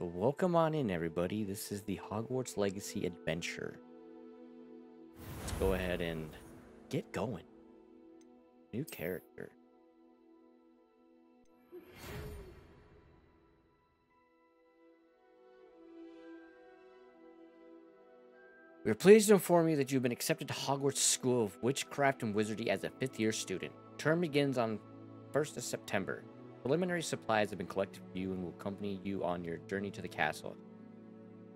Welcome on in, everybody. This is the Hogwarts Legacy Adventure. Let's go ahead and get going. New character. We are pleased to inform you that you've been accepted to Hogwarts School of Witchcraft and Wizardry as a 5th-year student. Term begins on 1st of September. Preliminary supplies have been collected for you and will accompany you on your journey to the castle.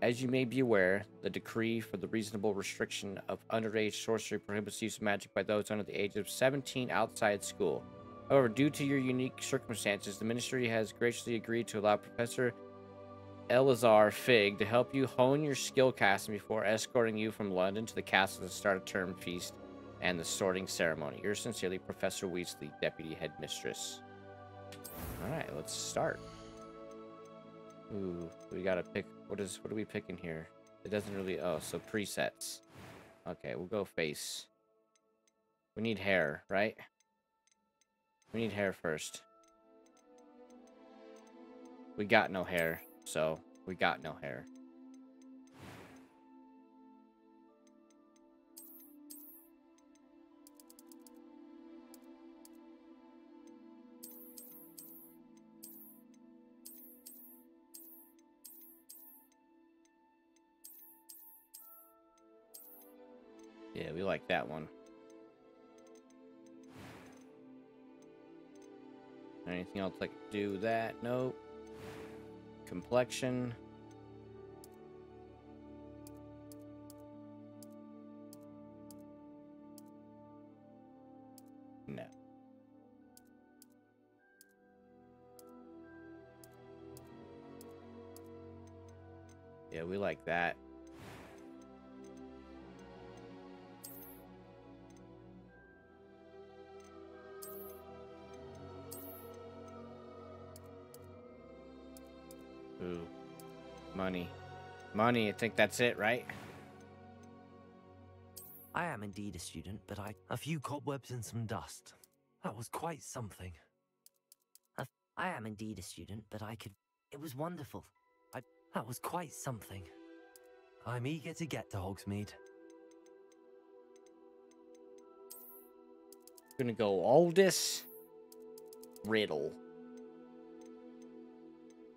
As you may be aware, the decree for the reasonable restriction of underage sorcery prohibits use of magic by those under the age of 17 outside school. However, due to your unique circumstances, the Ministry has graciously agreed to allow Professor Elazar Fig to help you hone your skill casting before escorting you from London to the castle to start a term feast and the sorting ceremony. Yours sincerely, Professor Weasley, Deputy Headmistress. Alright, let's start. Ooh, we gotta pick. What are we picking here? It doesn't really. Oh, so presets. Okay, we'll go face. We need hair, right? We need hair first. We got no hair, so we got no hair. Yeah, we like that one. Anything else I could do that? Nope. Complexion. No. Yeah, we like that. Ooh. Money. Money, I think that's it, right? I am indeed a student, but a few cobwebs and some dust. That was quite something. I am indeed a student, but it was wonderful. That was quite something. I'm eager to get to Hogsmeade. Gonna go Oldus Riddle.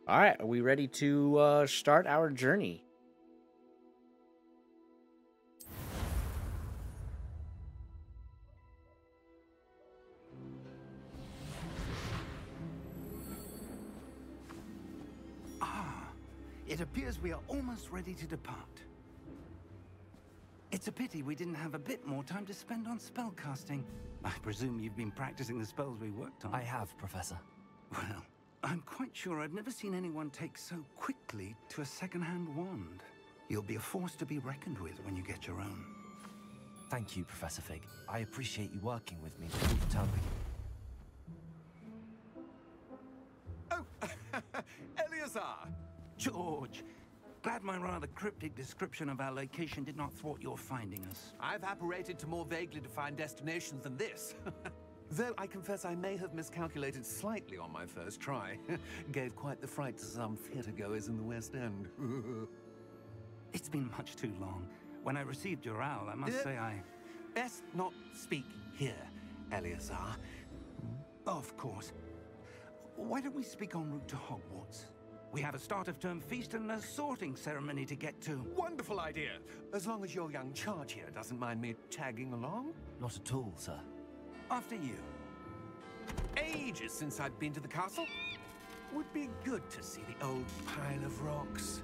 All right, are we ready to start our journey? It appears we are almost ready to depart. It's a pity we didn't have a bit more time to spend on spellcasting. I presume you've been practicing the spells we worked on. I have, Professor. Well, I'm quite sure I've never seen anyone take so quickly to a second-hand wand. You'll be a force to be reckoned with when you get your own. Thank you, Professor Fig. I appreciate you working with me to prove Toby. Oh, Eleazar! George, glad my rather cryptic description of our location did not thwart your finding us. I've apparated to more vaguely defined destinations than this. Though I confess I may have miscalculated slightly on my first try. Gave quite the fright to some theatre-goers in the West End. It's been much too long. When I received your owl, I must say I... Best not speak here, Eleazar. Of course. Why don't we speak en route to Hogwarts? We have a start-of-term feast and a sorting ceremony to get to. Wonderful idea! As long as your young charge here doesn't mind me tagging along. Not at all, sir. After you. Ages since I'd been to the castle. Would be good to see the old pile of rocks.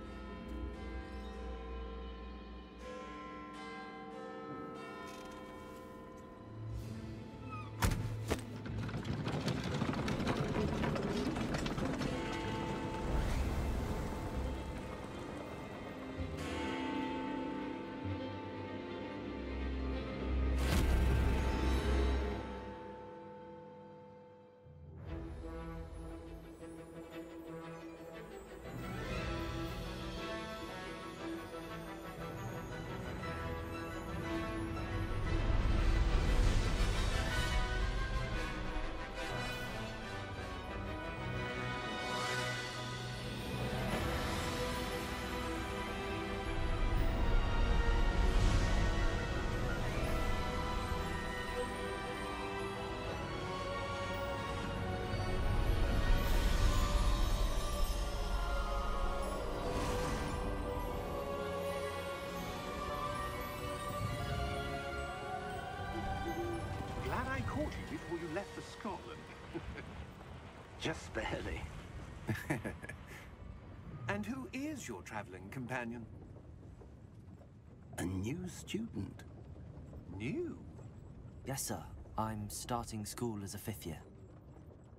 left for Scotland. Just barely. And who is your traveling companion? A new student. New? Yes, sir. I'm starting school as a 5th year.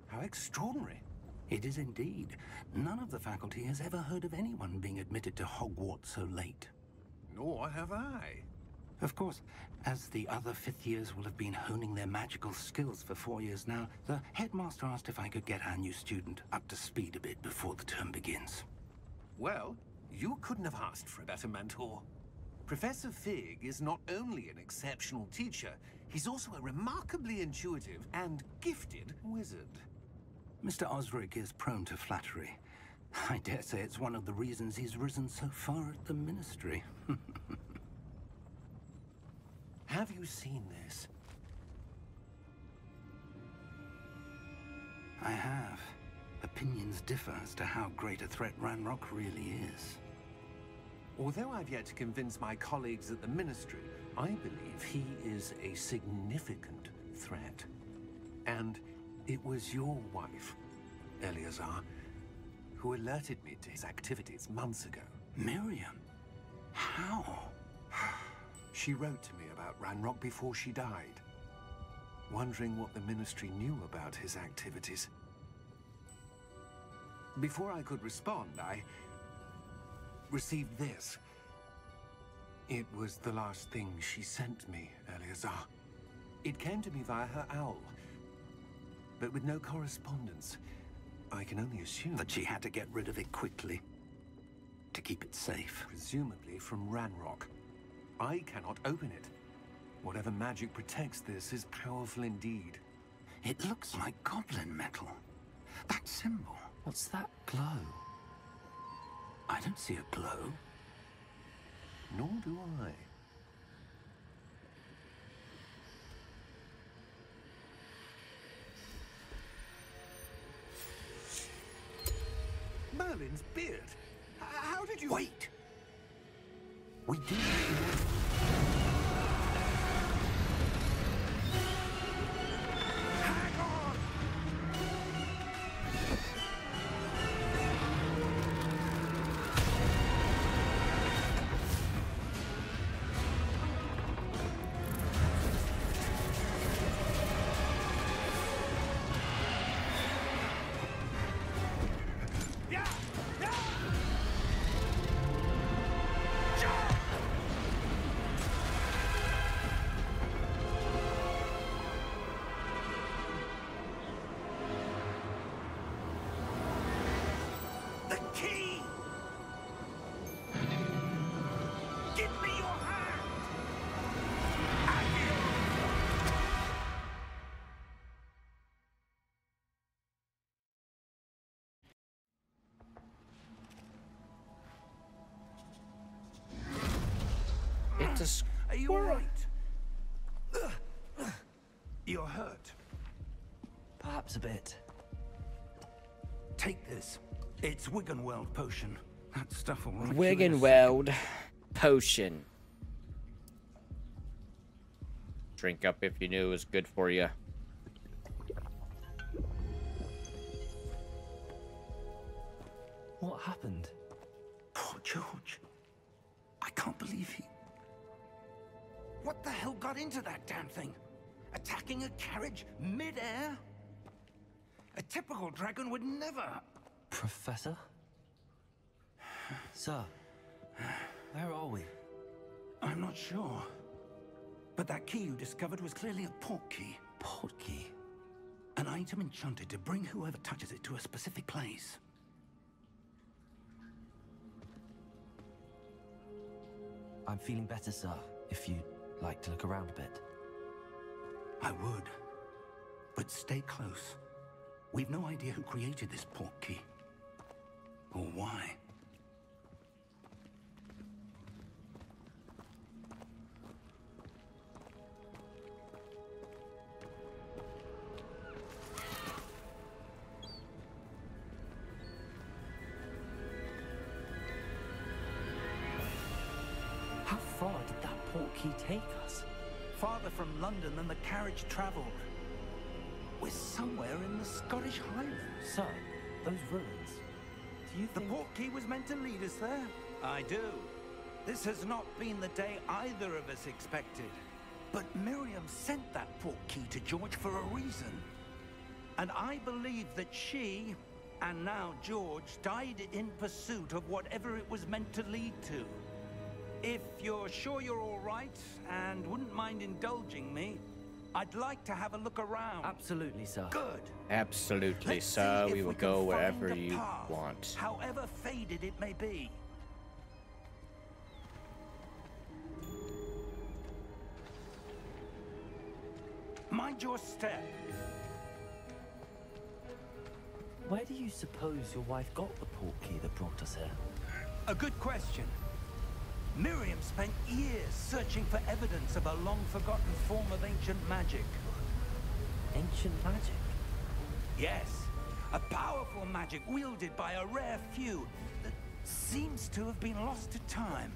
How extraordinary. It is indeed. None of the faculty has ever heard of anyone being admitted to Hogwarts so late. Nor have I. Of course, as the other 5th years will have been honing their magical skills for 4 years now, the headmaster asked if I could get our new student up to speed a bit before the term begins. Well, you couldn't have asked for a better mentor. Professor Fig is not only an exceptional teacher, he's also a remarkably intuitive and gifted wizard. Mr. Osric is prone to flattery. I dare say it's one of the reasons he's risen so far at the Ministry. Have you seen this? I have. Opinions differ as to how great a threat Ranrock really is. Although I've yet to convince my colleagues at the Ministry, I believe he is a significant threat. And it was your wife, Eleazar, who alerted me to his activities months ago. Miriam? How? She wrote to me about Ranrock before she died, wondering what the Ministry knew about his activities. Before I could respond, I received this. It was the last thing she sent me, Eleazar. It came to me via her owl, but with no correspondence. I can only assume That she had to get rid of it quickly, to keep it safe. presumably from Ranrock. I cannot open it. Whatever magic protects this is powerful indeed. It looks like goblin metal. That symbol. What's that glow? I don't see a glow. Nor do I. Merlin's beard. How did you... Wait! We do. Hang on! Yeah! Yeah! The key! Give me your hand! It's a Are you all right? You're hurt. Perhaps a bit. Take this. It's Wiggenweld potion. That stuff will rock you in a Wiggenweld potion. Drink up if you knew it was good for you. What happened? Poor George. I can't believe he... What the hell got into that damn thing? Attacking a carriage mid-air? A typical dragon would never... Professor? Sir, where are we? I'm not sure. But that key you discovered was clearly a port key. Port key? An item enchanted to bring whoever touches it to a specific place. I'm feeling better, sir, if you'd like to look around a bit. I would. But stay close. We've no idea who created this port key. Or why. How far did that port key take us? Farther from London than the carriage traveled. We're somewhere in the Scottish Highlands. Sir, those ruins. Do you The think... portkey was meant to lead us there? I do. This has not been the day either of us expected. But Miriam sent that portkey to George for a reason. And I believe that she, and now George, died in pursuit of whatever it was meant to lead to. If you're sure you're all right, and wouldn't mind indulging me, I'd like to have a look around. Absolutely, sir. Good. Absolutely, Let's sir. see if We will can go find wherever a you path, want. however faded it may be. Mind your step. Where do you suppose your wife got the portkey that brought us here? A good question. Miriam spent years searching for evidence of a long-forgotten form of ancient magic. Ancient magic? Yes, a powerful magic wielded by a rare few that seems to have been lost to time.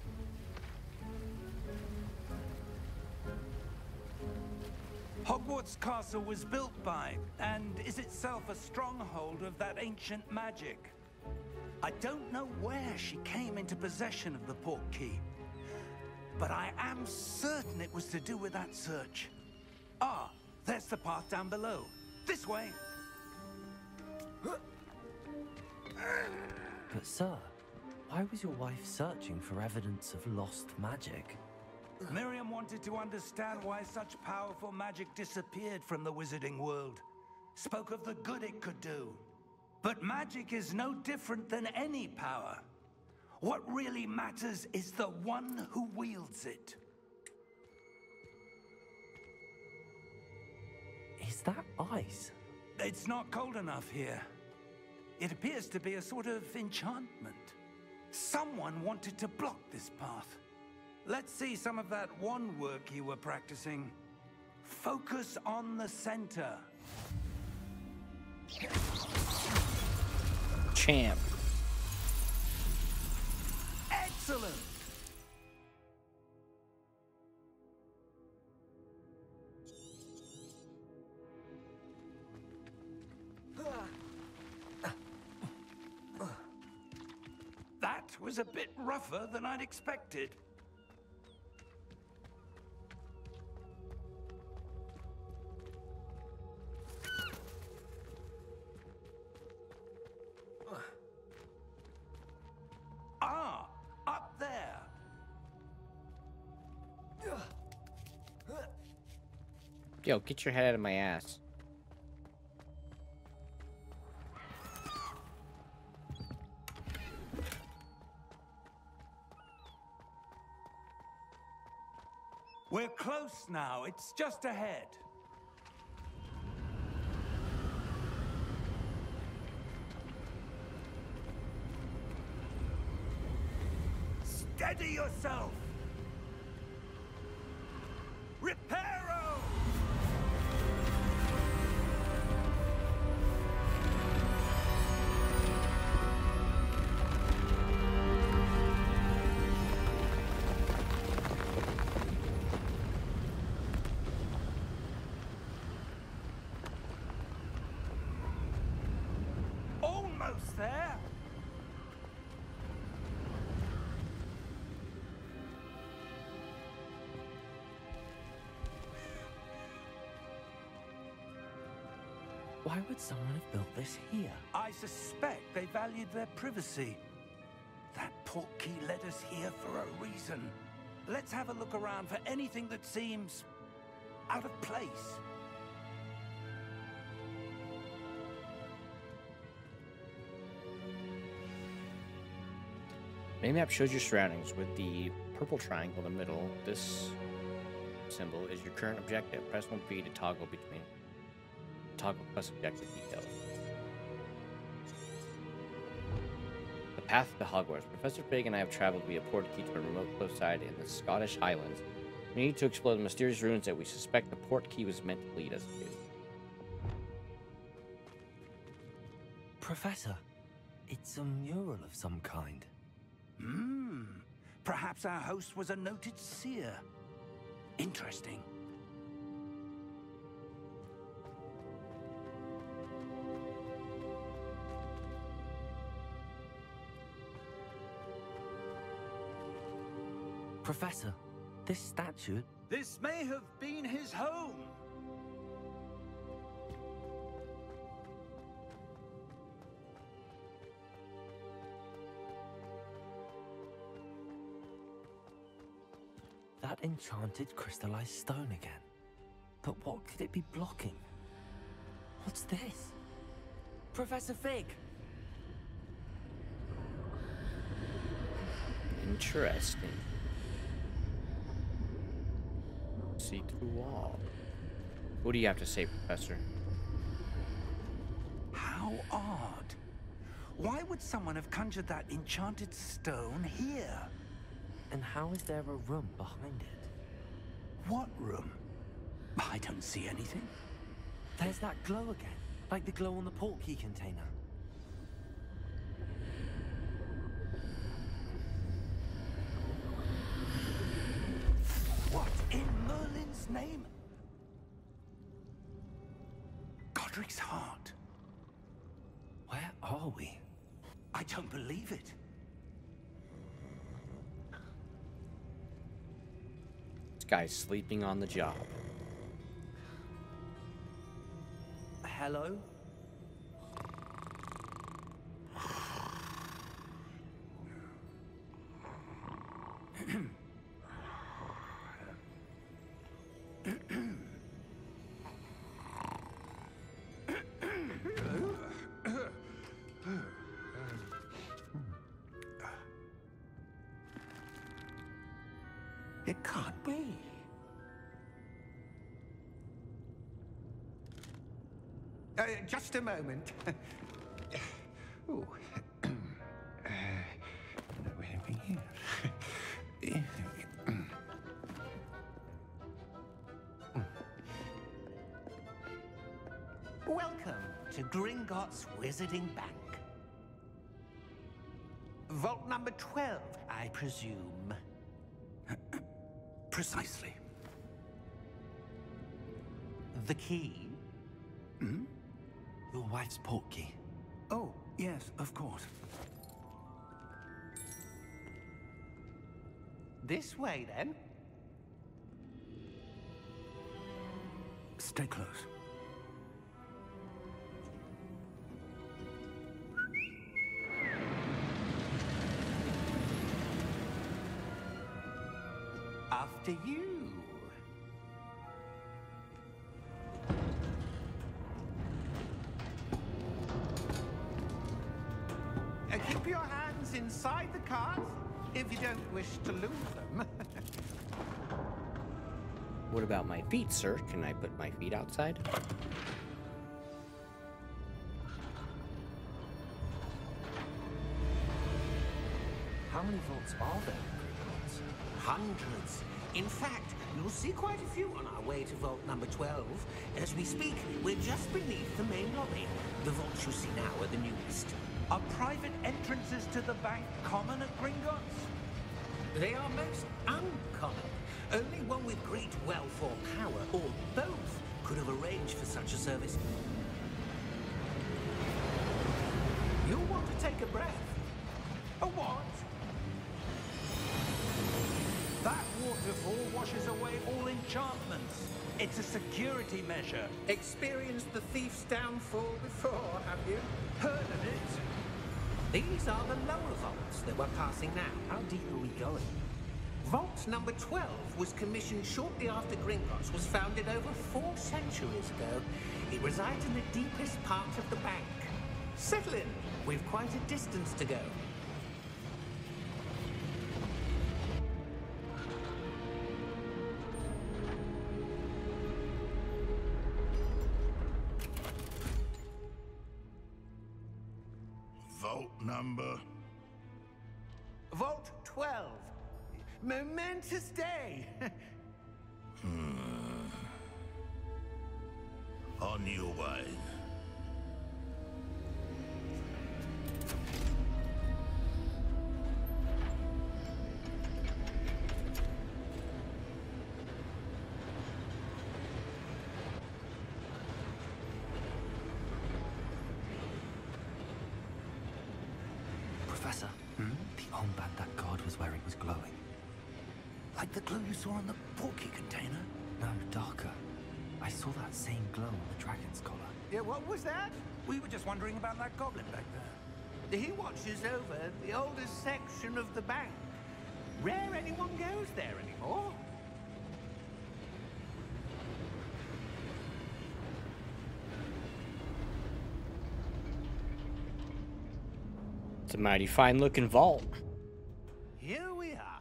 Hogwarts Castle was built by, and is itself a stronghold of that ancient magic. I don't know where she came into possession of the portkey, but I am certain it was to do with that search. Ah, there's the path down below. This way. But sir, why was your wife searching for evidence of lost magic? Miriam wanted to understand why such powerful magic disappeared from the wizarding world. Spoke of the good it could do. But magic is no different than any power. What really matters is the one who wields it. Is that ice? It's not cold enough here. It appears to be a sort of enchantment. Someone wanted to block this path. Let's see some of that wand work you were practicing. Focus on the center. Champ. Excellent! That was a bit rougher than I'd expected. Ah, up there. Yo, get your head out of my ass. We're close now. It's just ahead. Steady yourself! Reparo! Almost there! Why would someone have built this here? I suspect they valued their privacy. That portkey led us here for a reason. Let's have a look around for anything that seems out of place. Mini map shows your surroundings with the purple triangle in the middle. This symbol is your current objective. Press 1B to toggle plus objective details. The path to Hogwarts. Professor Fig and I have traveled via portkey to a remote cliffside in the Scottish Highlands. We need to explore the mysterious ruins that we suspect the portkey was meant to lead us to. Professor, it's a mural of some kind. Perhaps our host was a noted seer. Interesting. Professor, this statue... This may have been his home. That enchanted crystallized stone again. But what could it be blocking? What's this? Professor Fig! Interesting. See-through wall. What do you have to say, Professor? How odd. Why would someone have conjured that enchanted stone here? And how is there a room behind it? What room? I don't see anything. There's that glow again, like the glow on the portkey container. What in Merlin's name? Godric's heart. Where are we? I don't believe it. This guy's sleeping on the job. Hello? It can't be. Just a moment. Ooh. Where are we here? Welcome to Gringotts Wizarding Bank. Vault number 12, I presume. Precisely. The key? Hmm? Your wife's portkey. Oh, yes, of course. This way, then. Stay close. After you. Keep your hands inside the cart if you don't wish to lose them. What about my feet, sir? Can I put my feet outside? How many vaults are there in Gringotts? Hundreds. In fact, you'll see quite a few on our way to vault number 12. As we speak, we're just beneath the main lobby. The vaults you see now are the newest. Are private entrances to the bank common at Gringotts? They are most uncommon. Only one with great wealth or power, or both, could have arranged for such a service. You'll want to take a breath. A what? That waterfall washes away all enchantments. It's a security measure. Experienced the thief's downfall before, have you? Heard of it? These are the lower vaults that we're passing now. How deep are we going? Vault number 12 was commissioned shortly after Gringotts was founded over 4 centuries ago. It resides in the deepest part of the bank. Settle in. We've quite a distance to go. Vault number? Vault 12. Momentous day. On your way. Professor, the armband that guard was wearing was glowing. Like the glow you saw on the porky container? No, darker. I saw that same glow on the dragon's collar. Yeah, what was that? We were just wondering about that goblin back there. He watches over the oldest section of the bank. Rare anyone goes there anymore. It's a mighty fine looking vault. Here we are.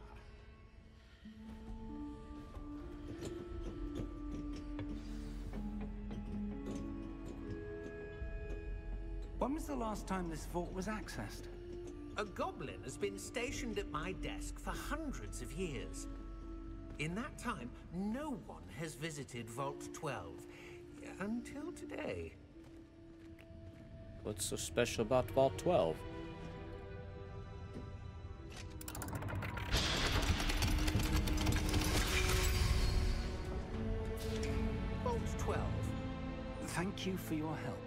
When was the last time this vault was accessed? A goblin has been stationed at my desk for hundreds of years. In that time, no one has visited Vault 12 until today. What's so special about Vault 12? Vault 12. Thank you for your help.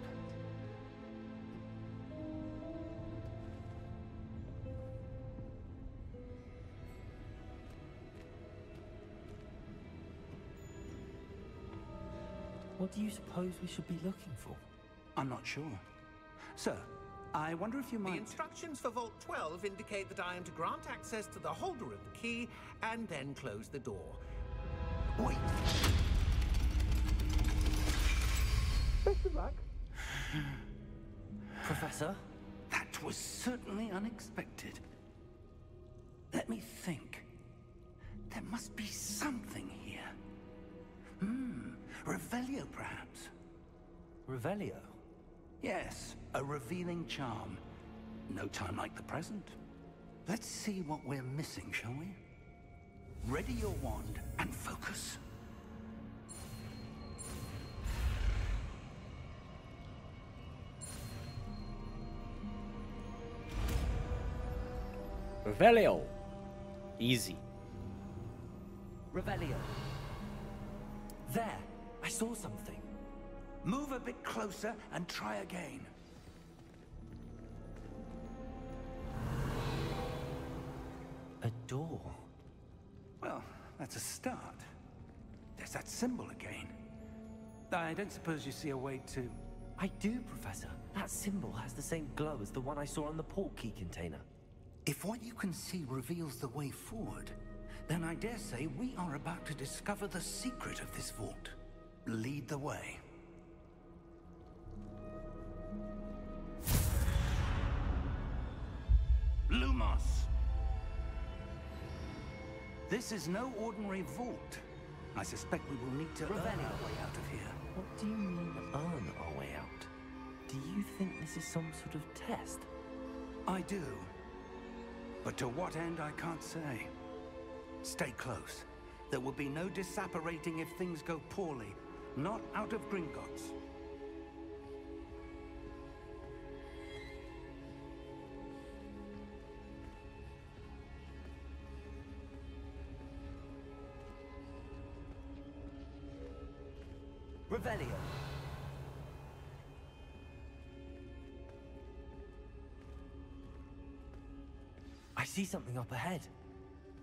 What do you suppose we should be looking for? I'm not sure. Sir, I wonder if you The might... instructions for Vault 12 indicate that I am to grant access to the holder of the key and then close the door. Wait! Best of luck. Professor? That was certainly unexpected. Let me think. There must be something here. Revelio, perhaps? Revelio? Yes, a revealing charm. No time like the present. Let's see what we're missing, shall we? Ready your wand and focus. Revelio. Easy. Revelio. There! I saw something. Move a bit closer and try again. A door. Well, that's a start. There's that symbol again. I don't suppose you see a way to... I do, Professor. That symbol has the same glow as the one I saw on the port key container. If what you can see reveals the way forward, then I dare say we are about to discover the secret of this vault. Lead the way. Lumos! This is no ordinary vault. I suspect we will need to earn our way out of here. What do you mean, earn our way out? Do you think this is some sort of test? I do. But to what end, I can't say. Stay close. There will be no disapparating if things go poorly. Not out of Gringotts. Revelio. I see something up ahead.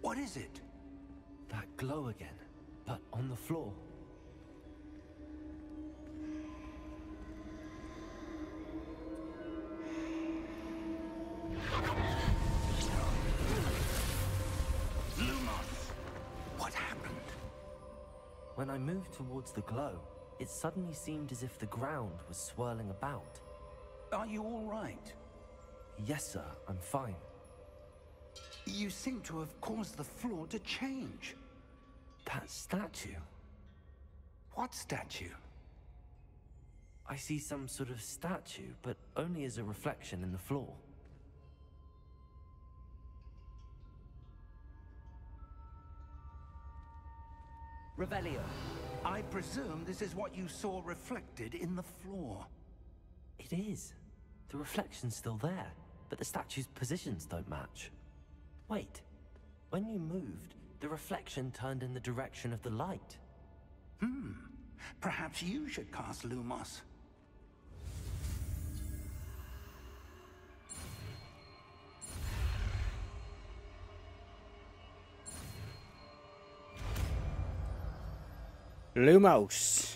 What is it? That glow again, but on the floor. Lumos! What happened? When I moved towards the glow, it suddenly seemed as if the ground was swirling about. Are you all right? Yes, sir, I'm fine. You seem to have caused the floor to change. That statue. What statue? I see some sort of statue, but only as a reflection in the floor. Revelio. I presume this is what you saw reflected in the floor. It is. The reflection's still there, but the statue's positions don't match. Wait. When you moved, the reflection turned in the direction of the light. Perhaps you should cast Lumos. Lumos.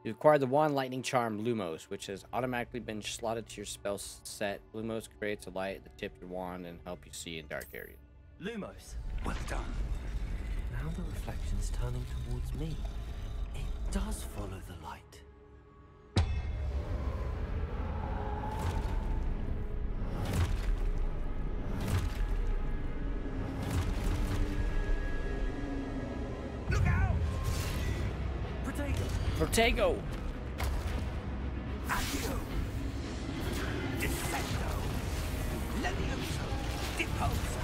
You acquired the Wand Lightning Charm Lumos, which has automatically been slotted to your spell set. Lumos creates a light at the tip of your wand and help you see in dark areas. Lumos. Well done. Now the reflection's turning towards me. It does follow the light. Look out! Protego! Accio! Descendo! Levioso! Deposo!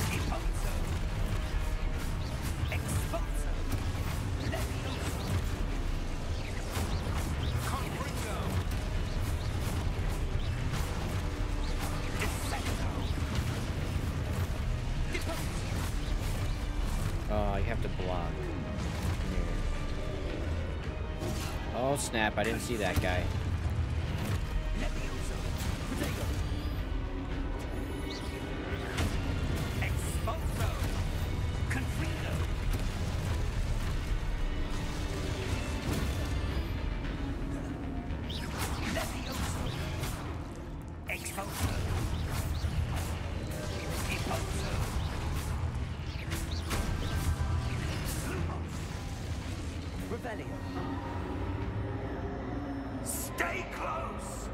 Deposo! Exposo! Levioso! Confringo! Descendo! Deposo! Oh, you have to block. Oh snap, I didn't see that guy. Levioso! Protego! Exposo! Confringo! Levioso! Exposo! Deposo! Rebellion. Stay close!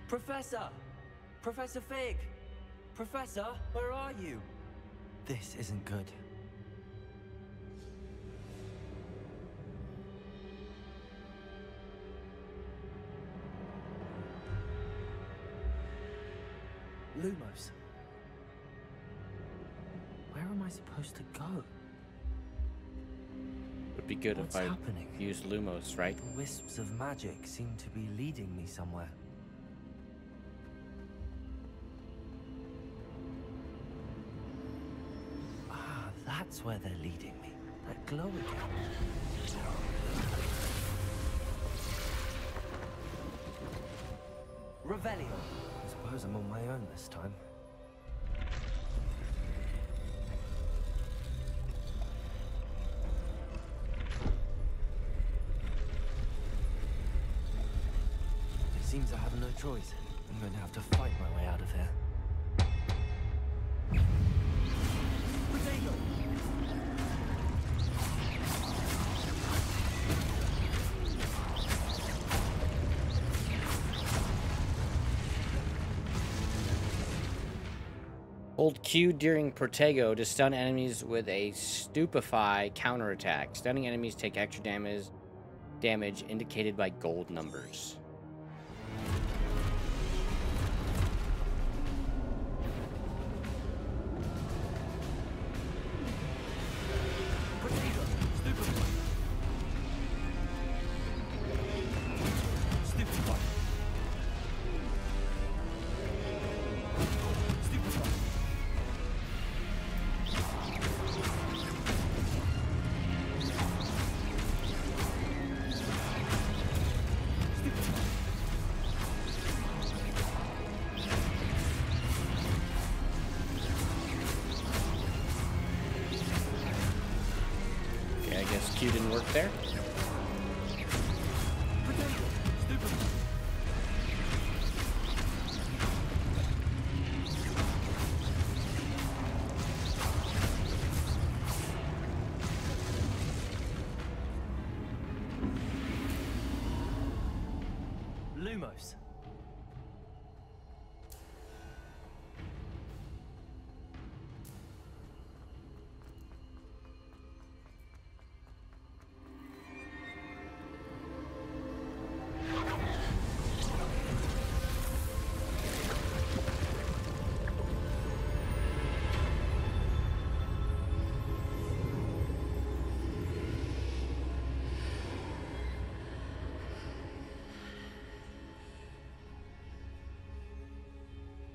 Professor! Professor Fig! Professor, where are you? This isn't good. Lumos. Where am I supposed to go? Would be good What's if I happening? used Lumos, right? The wisps of magic seem to be leading me somewhere. Ah, that's where they're leading me. That glow again. Revelio. I suppose I'm on my own this time. It seems I have no choice. I'm going to have to fight my way out of here. Hold Q during Protego to stun enemies with a Stupefy counterattack. Stunning enemies take extra damage indicated by gold numbers. Q didn't work there. Lumos.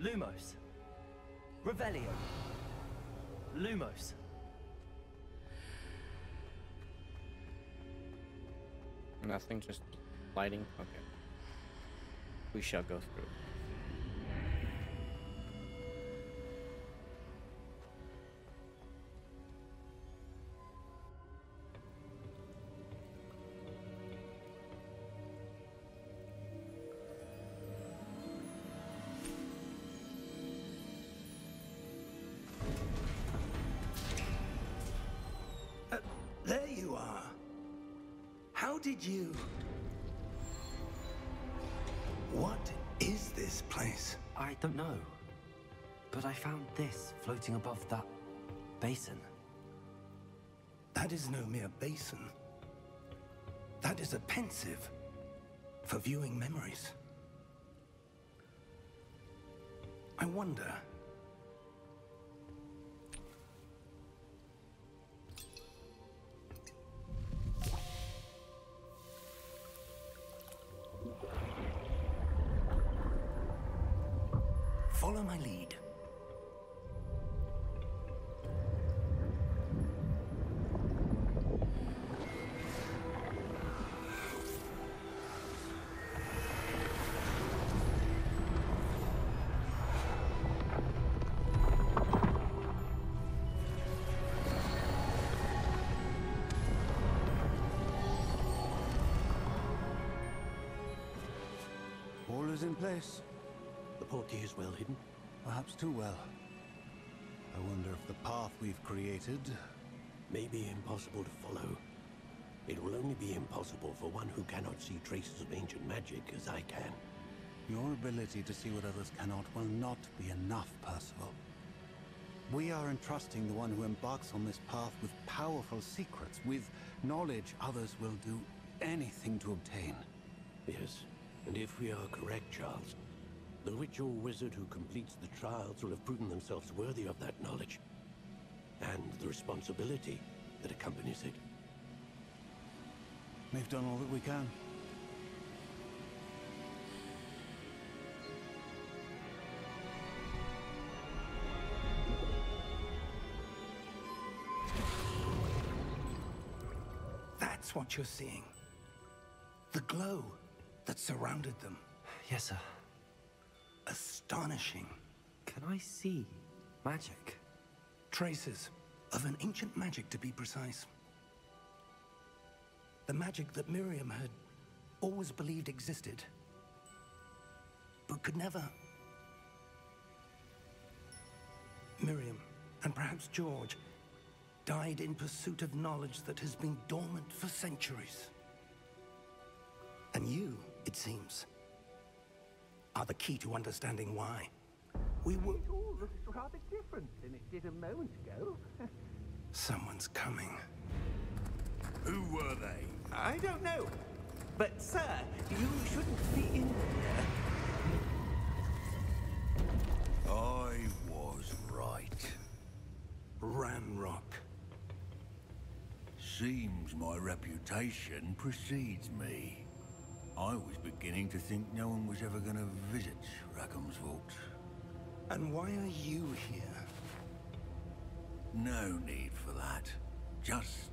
Lumos. Revelio. Lumos. Nothing, just lighting? Okay. We shall go through. There you are. How did you... What is this place? I don't know. But I found this floating above that basin. That is no mere basin. That is a pensive for viewing memories. I wonder... Follow my lead. All is in place. The portkey is well hidden. Perhaps too well. I wonder if the path we've created... May be impossible to follow. It will only be impossible for one who cannot see traces of ancient magic as I can. Your ability to see what others cannot will not be enough, Percival. We are entrusting the one who embarks on this path with powerful secrets, with knowledge others will do anything to obtain. Yes, and if we are correct, Charles, the witch or wizard who completes the trials will have proven themselves worthy of that knowledge, and the responsibility that accompanies it. We've done all that we can. That's what you're seeing. The glow that surrounded them. Yes, sir. Astonishing. Can I see magic? Traces of an ancient magic, to be precise. The magic that Miriam had always believed existed, but could never. Miriam, and perhaps George, died in pursuit of knowledge that has been dormant for centuries. And you, it seems, are the key to understanding why. We were... It all looks rather different than it did a moment ago. Someone's coming. Who were they? I don't know. But, sir, you shouldn't be in here. I was right. Ramrock. Seems my reputation precedes me. I was beginning to think no one was ever going to visit Rackham's vault. And why are you here? No need for that. Just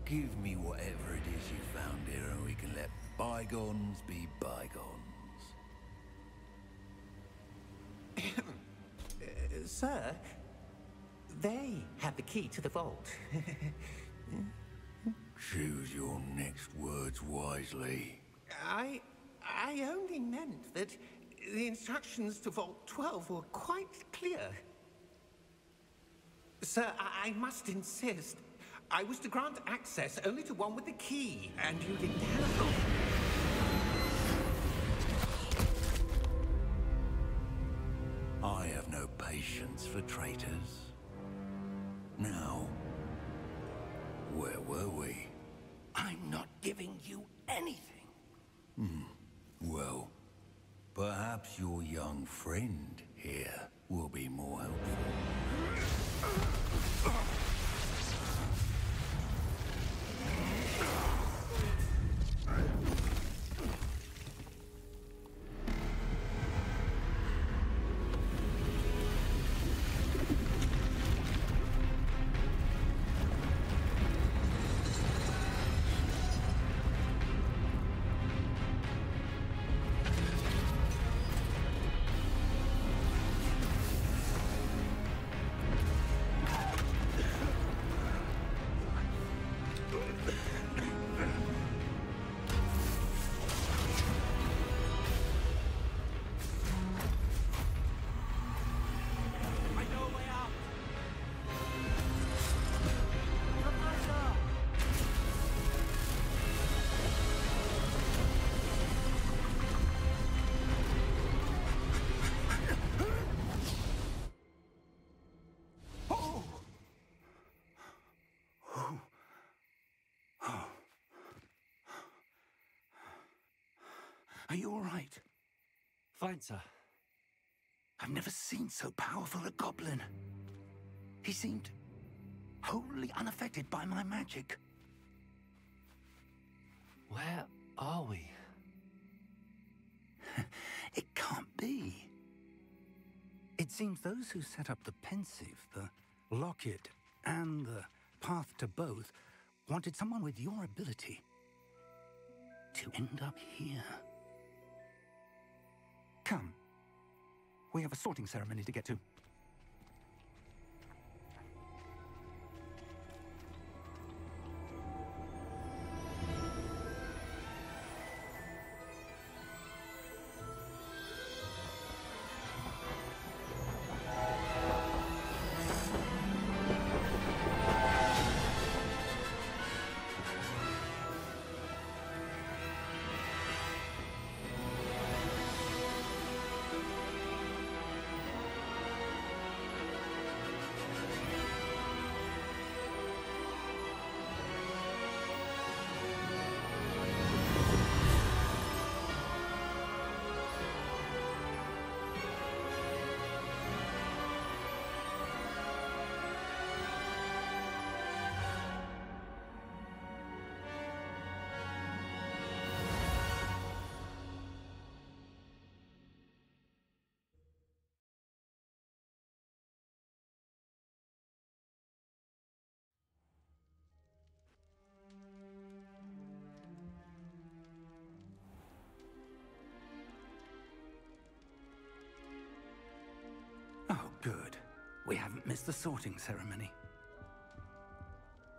give me whatever it is you found here and we can let bygones be bygones. Sir, they have the key to the vault. Choose your next words wisely. I only meant that the instructions to Vault 12 were quite clear. Sir, I must insist. I was to grant access only to one with the key, and you didn't have them. I have no patience for traitors. Now, where were we? I'm not giving you anything. Well, perhaps your young friend here will be more helpful. Are you all right? Fine, sir. I've never seen so powerful a goblin. He seemed wholly unaffected by my magic. Where are we? It can't be. It seems those who set up the pensive, the locket, and the path to both wanted someone with your ability to end up here. Come. We have a sorting ceremony to get to. Oh, good. We haven't missed the sorting ceremony.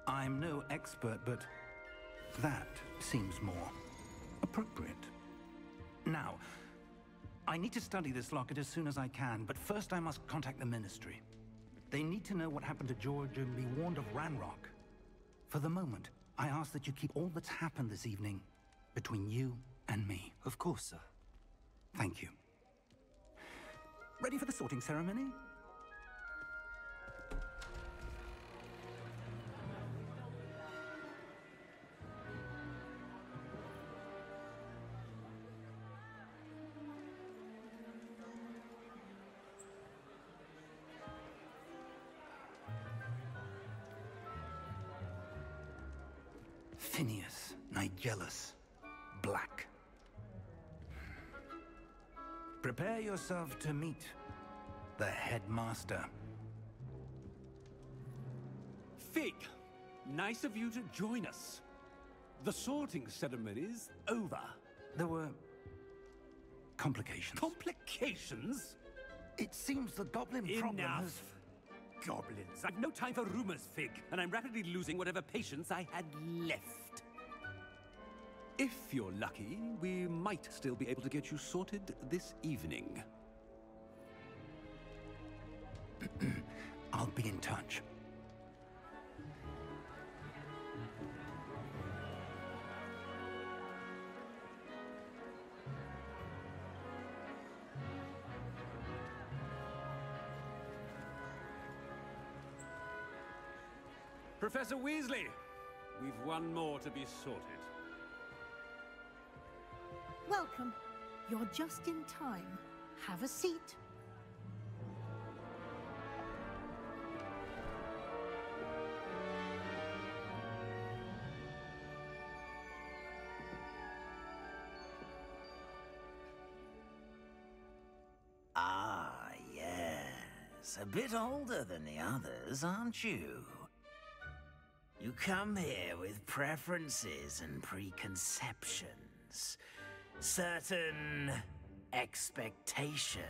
I'm no expert, but that seems more appropriate. Now, I need to study this locket as soon as I can, but first I must contact the Ministry. They need to know what happened to George and be warned of Ranrock. For the moment, I ask that you keep all that's happened this evening between you and me. Of course, sir. Thank you. Ready for the sorting ceremony? Phineas, Nigellus, Black. Prepare yourself to meet the headmaster. Fig, nice of you to join us. The sorting ceremony's over. There were complications. Complications? It seems the goblin problem has... Enough! Goblins. I've no time for rumors, Fig, and I'm rapidly losing whatever patience I had left. If you're lucky, we might still be able to get you sorted this evening. I'll be in touch. Professor Weasley, we've one more to be sorted. Welcome. You're just in time. Have a seat. Ah, yes. A bit older than the others, aren't you? You come here with preferences and preconceptions. Certain expectations.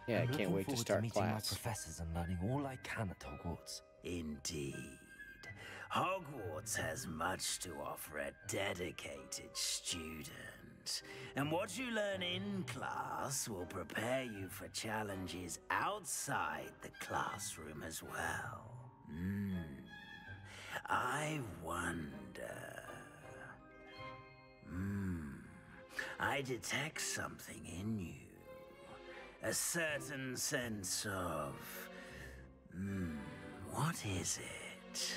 Yeah, I I'm can't looking wait to forward start meeting my class. professors and learning all I can at Hogwarts. Indeed. Hogwarts has much to offer a dedicated student. And what you learn in class will prepare you for challenges outside the classroom as well. I wonder... I detect something in you. A certain sense of... What is it?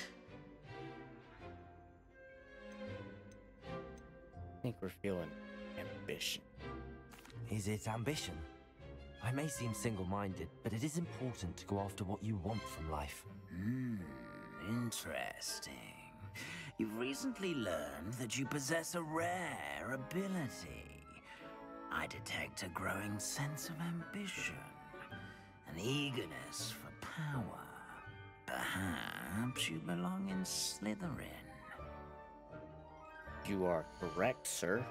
I think we're feeling ambition. Is it ambition? I may seem single-minded, but it is important to go after what you want from life. Interesting. You've recently learned that you possess a rare ability. I detect a growing sense of ambition, an eagerness for power. Perhaps you belong in Slytherin. You are correct, sir.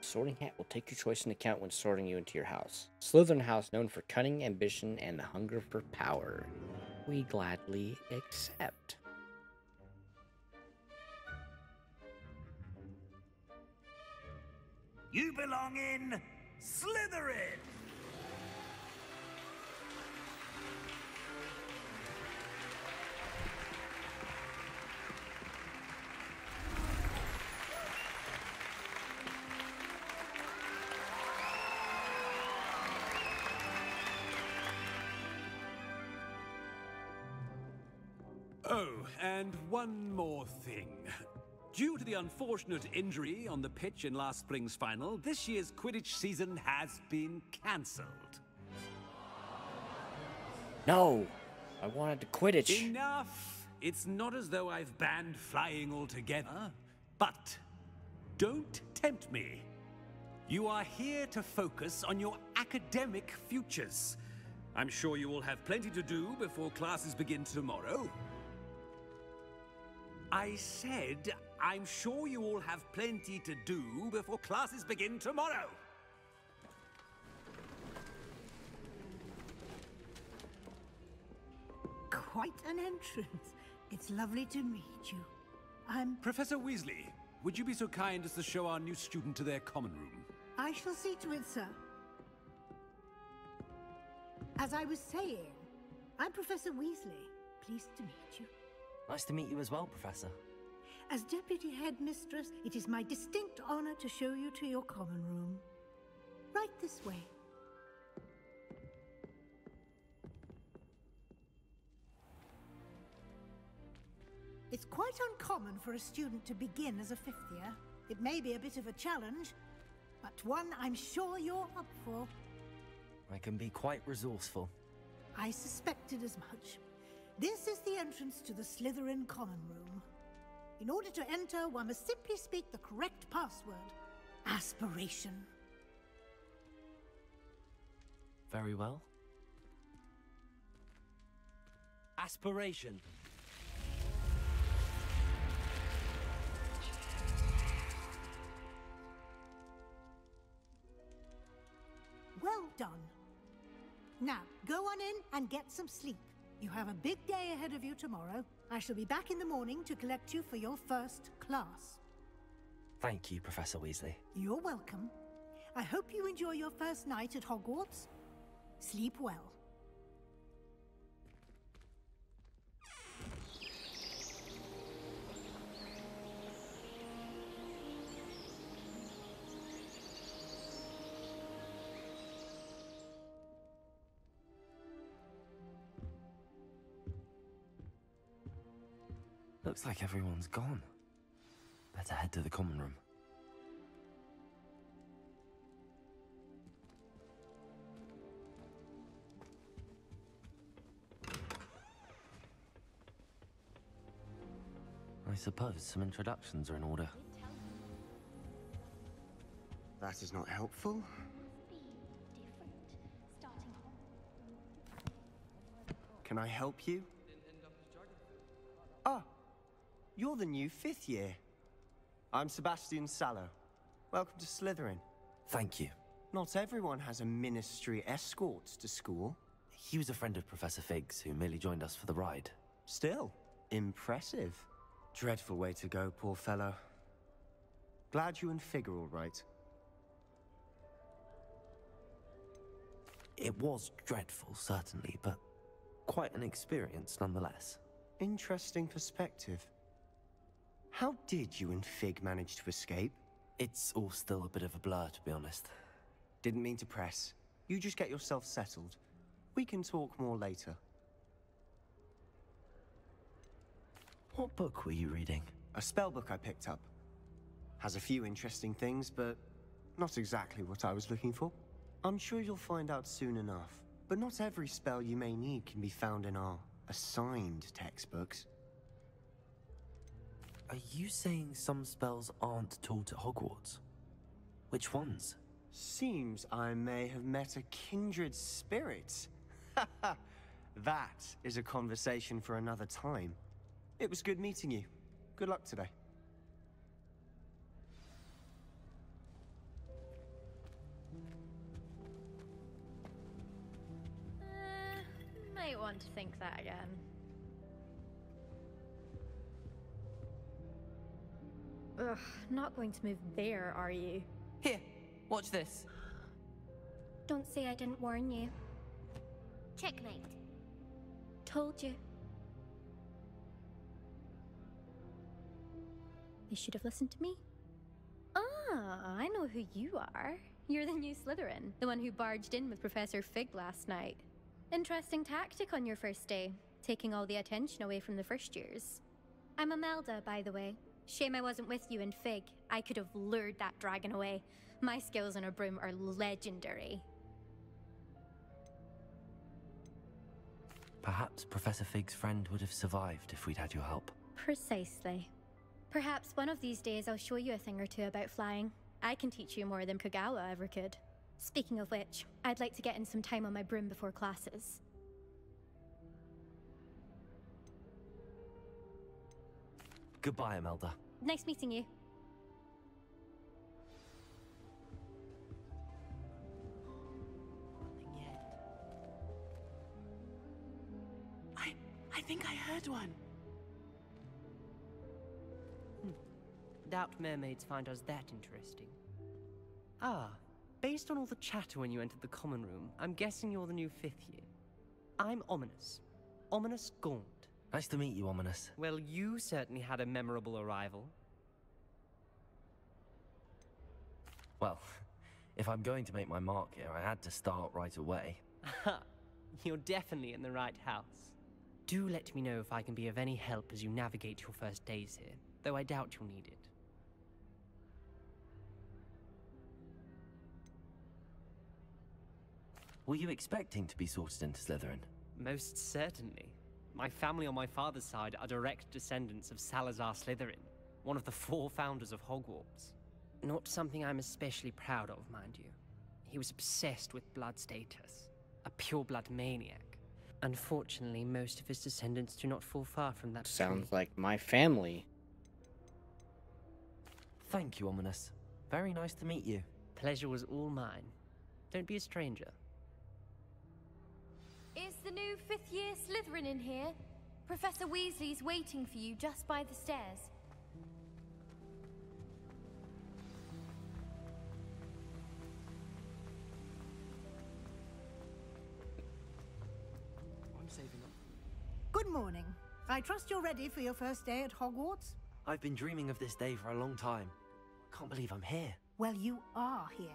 Sorting Hat will take your choice into account when sorting you into your house. Slytherin house known for cunning, ambition, and the hunger for power. We gladly accept. You belong in Slytherin! Oh, and one more thing. Due to the unfortunate injury on the pitch in last spring's final, this year's Quidditch season has been cancelled. No! I wanted to Quidditch. Enough! It's not as though I've banned flying altogether, but don't tempt me. You are here to focus on your academic futures. I'm sure you will have plenty to do before classes begin tomorrow. I said, I'm sure you all have plenty to do before classes begin tomorrow. Quite an entrance. It's lovely to meet you. I'm... Professor Weasley, would you be so kind as to show our new student to their common room? I shall see to it, sir. As I was saying, I'm Professor Weasley. Pleased to meet you. Nice to meet you as well, Professor. As Deputy Headmistress, it is my distinct honor to show you to your common room. Right this way. It's quite uncommon for a student to begin as a fifth year. It may be a bit of a challenge, but one I'm sure you're up for. I can be quite resourceful. I suspected as much. This is the entrance to the Slytherin common room. In order to enter, one must simply speak the correct password. Aspiration. Very well. Aspiration. Well done. Now, go on in and get some sleep. You have a big day ahead of you tomorrow. I shall be back in the morning to collect you for your first class. Thank you, Professor Weasley. You're welcome. I hope you enjoy your first night at Hogwarts. Sleep well. Looks like everyone's gone. Better head to the common room. I suppose some introductions are in order. That is not helpful. Can I help you? Ah, you're the new fifth year. I'm Sebastian Sallow. Welcome to Slytherin. Thank you. Not everyone has a ministry escort to school. He was a friend of Professor Fig's who merely joined us for the ride. Still, impressive. Dreadful way to go, poor fellow. Glad you and Fig are all right. It was dreadful, certainly, but quite an experience nonetheless. Interesting perspective. How did you and Fig manage to escape? It's all still a bit of a blur, to be honest. Didn't mean to press. You just get yourself settled. We can talk more later. What book were you reading? A spell book I picked up. Has a few interesting things, but not exactly what I was looking for. I'm sure you'll find out soon enough. But not every spell you may need can be found in our assigned textbooks. Are you saying some spells aren't taught at Hogwarts? Which ones? Seems I may have met a kindred spirit. That is a conversation for another time. It was good meeting you. Good luck today. Might want to think that again. Ugh, not going to move there, are you? Here, watch this. Don't say I didn't warn you. Checkmate. Told you. You should have listened to me. Ah, I know who you are. You're the new Slytherin, the one who barged in with Professor Fig last night. Interesting tactic on your first day, taking all the attention away from the first years. I'm Imelda, by the way. Shame I wasn't with you in Fig. I could have lured that dragon away. My skills on a broom are legendary. Perhaps Professor Fig's friend would have survived if we'd had your help. Precisely. Perhaps one of these days I'll show you a thing or two about flying. I can teach you more than Kogawa ever could. Speaking of which, I'd like to get in some time on my broom before classes. Goodbye, Imelda. Nice meeting you. I think I heard one. Doubt mermaids find us that interesting. Ah, based on all the chatter when you entered the common room, I'm guessing you're the new 5th year. I'm Ominous. Ominous Gaunt. Nice to meet you, Ominous. Well, you certainly had a memorable arrival. Well, if I'm going to make my mark here, I had to start right away. Aha, you're definitely in the right house. Do let me know if I can be of any help as you navigate your first days here, though I doubt you'll need it. Were you expecting to be sorted into Slytherin? Most certainly. My family on my father's side are direct descendants of Salazar Slytherin, one of the 4 founders of Hogwarts. Not something I'm especially proud of, mind you. He was obsessed with blood status, a pure-blood maniac. Unfortunately, most of his descendants do not fall far from that Sounds tree. like my family. Thank you, Ominous. Very nice to meet you. Pleasure was all mine. Don't be a stranger. Is the new 5th year Slytherin in here? Professor Weasley's waiting for you just by the stairs. I'm saving up. Good morning. I trust you're ready for your first day at Hogwarts? I've been dreaming of this day for a long time. Can't believe I'm here. Well, you are here.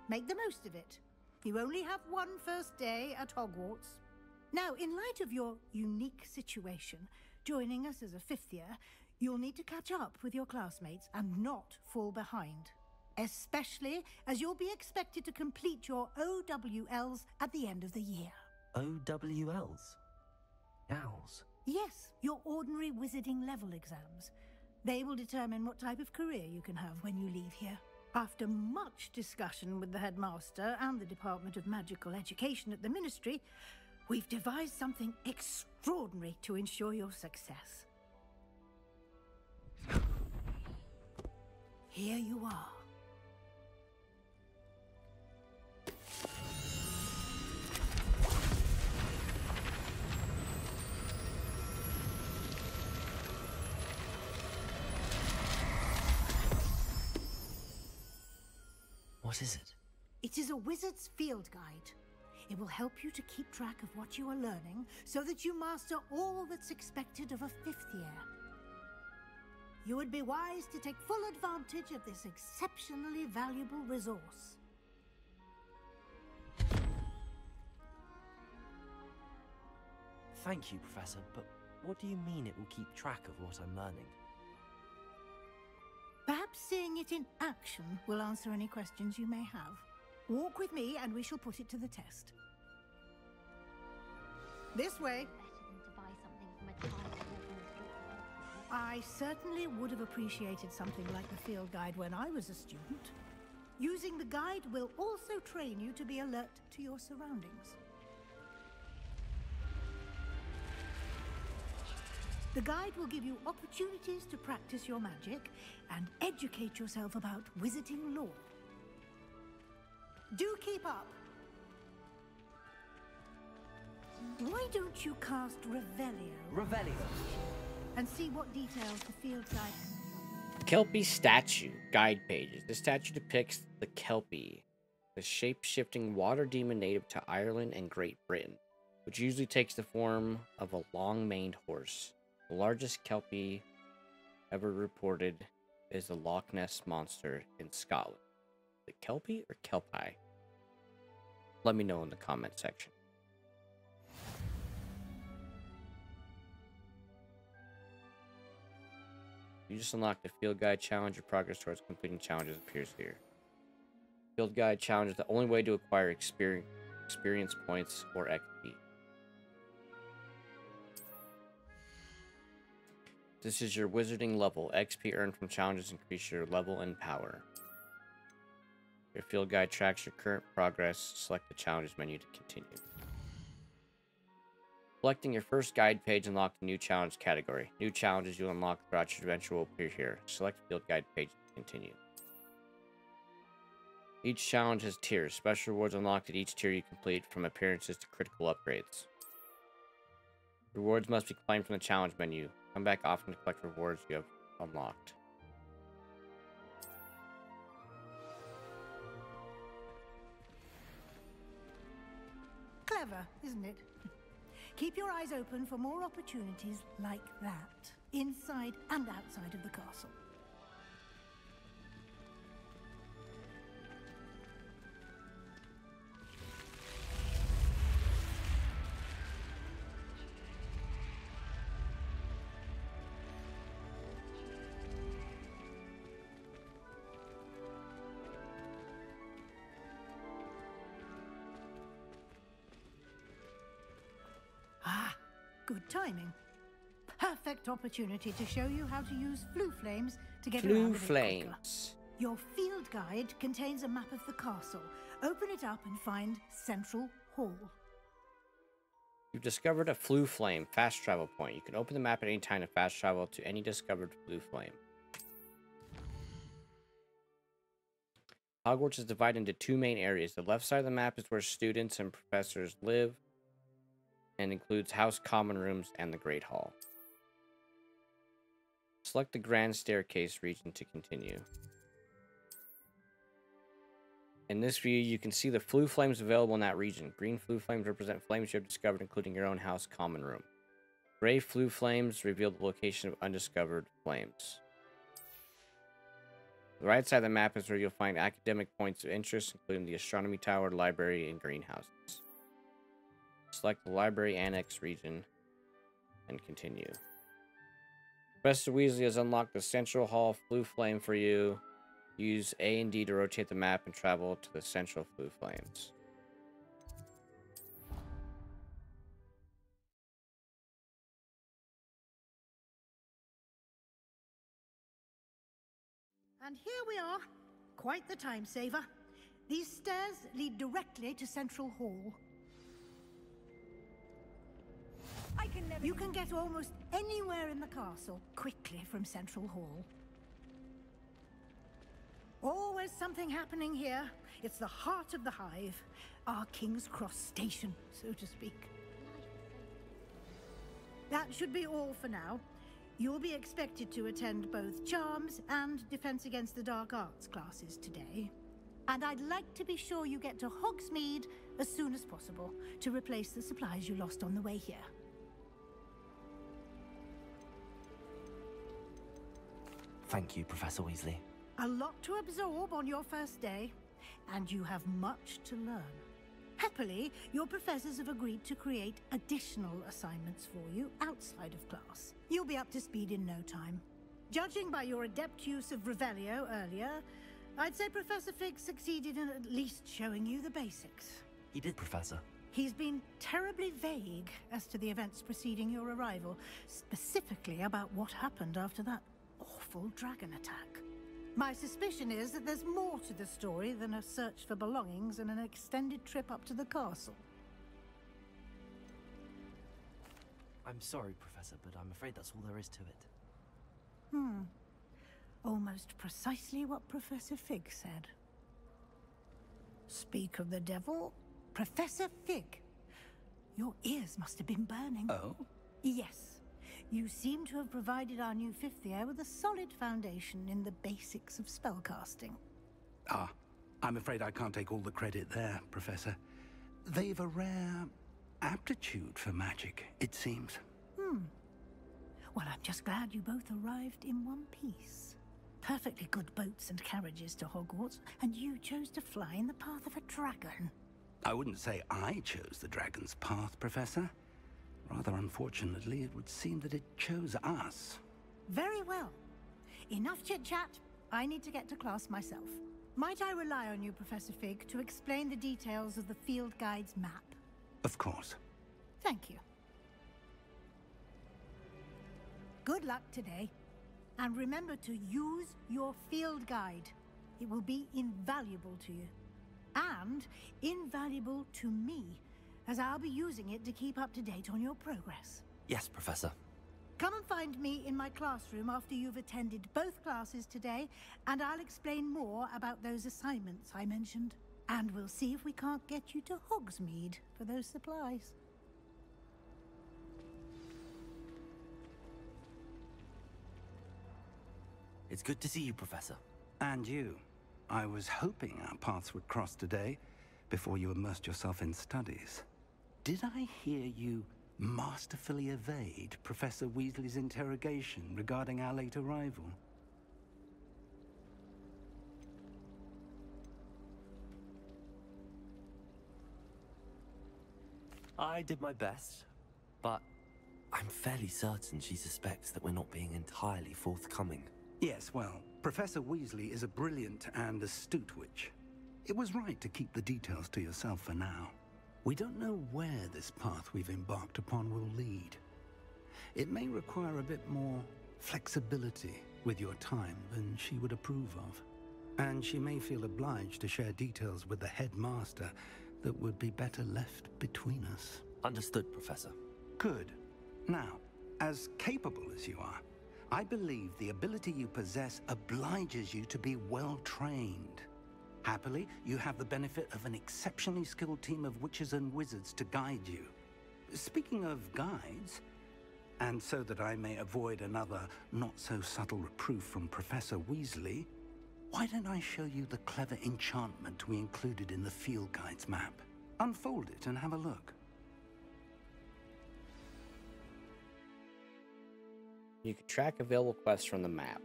Make the most of it. You only have one first day at Hogwarts. Now, in light of your unique situation, joining us as a 5th year, you'll need to catch up with your classmates and not fall behind. Especially as you'll be expected to complete your OWLs at the end of the year. OWLs? Owls? Yes, your ordinary wizarding level exams. They will determine what type of career you can have when you leave here. After much discussion with the headmaster and the Department of Magical Education at the Ministry, we've devised something extraordinary to ensure your success. Here you are. What is it? It is a wizard's field guide. It will help you to keep track of what you are learning so that you master all that's expected of a 5th year. You would be wise to take full advantage of this exceptionally valuable resource. Thank you, Professor, but What do you mean it will keep track of what I'm learning? Perhaps seeing it in action will answer any questions you may have. Walk with me and we shall put it to the test. This way. I certainly would have appreciated something like the field guide when I was a student. Using the guide will also train you to be alert to your surroundings. The guide will give you opportunities to practice your magic and educate yourself about wizarding lore. Do keep up! Why don't you cast Revelio? Revelio. And see what details the field guide... Kelpie statue. Guide pages. This statue depicts the Kelpie, the shape-shifting water demon native to Ireland and Great Britain, which usually takes the form of a long-maned horse. The largest Kelpie ever reported is the Loch Ness Monster in Scotland. The Kelpie or Kelpie? Let me know in the comment section. You just unlocked the field guide challenge. Your progress towards completing challenges appears here. Field guide challenge is the only way to acquire experience points or XP. This is your wizarding level. XP earned from challenges increase your level and power. Your field guide tracks your current progress. Select the challenges menu to continue. Selecting your first guide page unlocked a new challenge category. New challenges you unlock throughout your adventure will appear here. Select field guide page to continue. Each challenge has tiers. Special rewards unlocked at each tier you complete, from appearances to critical upgrades. Rewards must be claimed from the challenge menu. Come back often to collect rewards you have unlocked. Clever, isn't it? Keep your eyes open for more opportunities like that, inside and outside of the castle. Good timing. Perfect opportunity to show you how to use flue flames to get around a bit quicker. Your field guide contains a map of the castle. Open it up and find Central Hall. You've discovered a flue flame fast travel point. You can open the map at any time to fast travel to any discovered flue flame. Hogwarts is divided into two main areas. The left side of the map is where students and professors live, and includes House Common Rooms and the Great Hall. Select the Grand Staircase region to continue. In this view, you can see the flue flames available in that region. Green flue flames represent flames you have discovered, including your own House Common Room. Gray flue flames reveal the location of undiscovered flames. The right side of the map is where you'll find academic points of interest, including the Astronomy Tower, Library, and Greenhouses. Select the Library Annex region and continue. Professor Weasley has unlocked the Central Hall flue flame for you. Use A and D to rotate the map and travel to the central flue flames. And here we are. Quite the time saver. These stairs lead directly to Central Hall. You can get almost anywhere in the castle quickly from Central Hall. Always something happening here. It's the heart of the hive, our King's Cross station, so to speak. That should be all for now. You'll be expected to attend both Charms and Defense Against the Dark Arts classes today. And I'd like to be sure you get to Hogsmeade as soon as possible to replace the supplies you lost on the way here. Thank you, Professor Weasley. A lot to absorb on your first day, and you have much to learn. Happily, your professors have agreed to create additional assignments for you outside of class. You'll be up to speed in no time. Judging by your adept use of Revelio earlier, I'd say Professor Fig succeeded in at least showing you the basics. He did, Professor. He's been terribly vague as to the events preceding your arrival, specifically about what happened after that awful dragon attack. My suspicion is that there's more to the story than a search for belongings and an extended trip up to the castle. I'm sorry, Professor, but I'm afraid that's all there is to it. Almost precisely what Professor Fig said. Speak of the devil, Professor Fig. Your ears must have been burning. Oh? Yes. You seem to have provided our new fifth year with a solid foundation in the basics of spellcasting. Ah, I'm afraid I can't take all the credit there, Professor. They've a rare aptitude for magic, it seems. Well, I'm just glad you both arrived in one piece. Perfectly good boats and carriages to Hogwarts, and you chose to fly in the path of a dragon. I wouldn't say I chose the dragon's path, Professor. Rather unfortunately, it would seem that it chose us. Very well. Enough chit-chat. I need to get to class myself. Might I rely on you, Professor Fig, to explain the details of the field guide's map? Of course. Thank you. Good luck today. And remember to use your field guide. It will be invaluable to you. And invaluable to me, as I'll be using it to keep up to date on your progress. Yes, Professor. Come and find me in my classroom after you've attended both classes today, and I'll explain more about those assignments I mentioned. And we'll see if we can't get you to Hogsmeade for those supplies. It's good to see you, Professor. And you. I was hoping our paths would cross today, before you immersed yourself in studies. Did I hear you masterfully evade Professor Weasley's interrogation regarding our late arrival? I did my best, but I'm fairly certain she suspects that we're not being entirely forthcoming. Yes, well, Professor Weasley is a brilliant and astute witch. It was right to keep the details to yourself for now. We don't know where this path we've embarked upon will lead. It may require a bit more flexibility with your time than she would approve of. And she may feel obliged to share details with the headmaster that would be better left between us. Understood, Professor. Good. Now, as capable as you are, I believe the ability you possess obliges you to be well trained. Happily, you have the benefit of an exceptionally skilled team of witches and wizards to guide you. Speaking of guides, and so that I may avoid another not-so-subtle reproof from Professor Weasley, why don't I show you the clever enchantment we included in the field guide's map? Unfold it and have a look. You can track available quests from the map.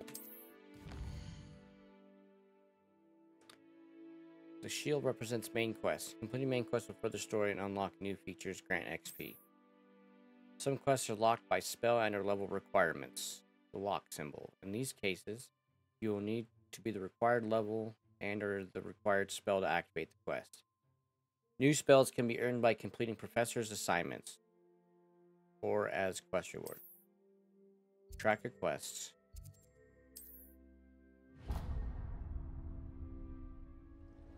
The shield represents main quests. Completing main quests will further story and unlock new features, grant XP. Some quests are locked by spell and or level requirements, the lock symbol. In these cases, you will need to be the required level and or the required spell to activate the quest. New spells can be earned by completing professor's assignments or as quest reward. Track your quests.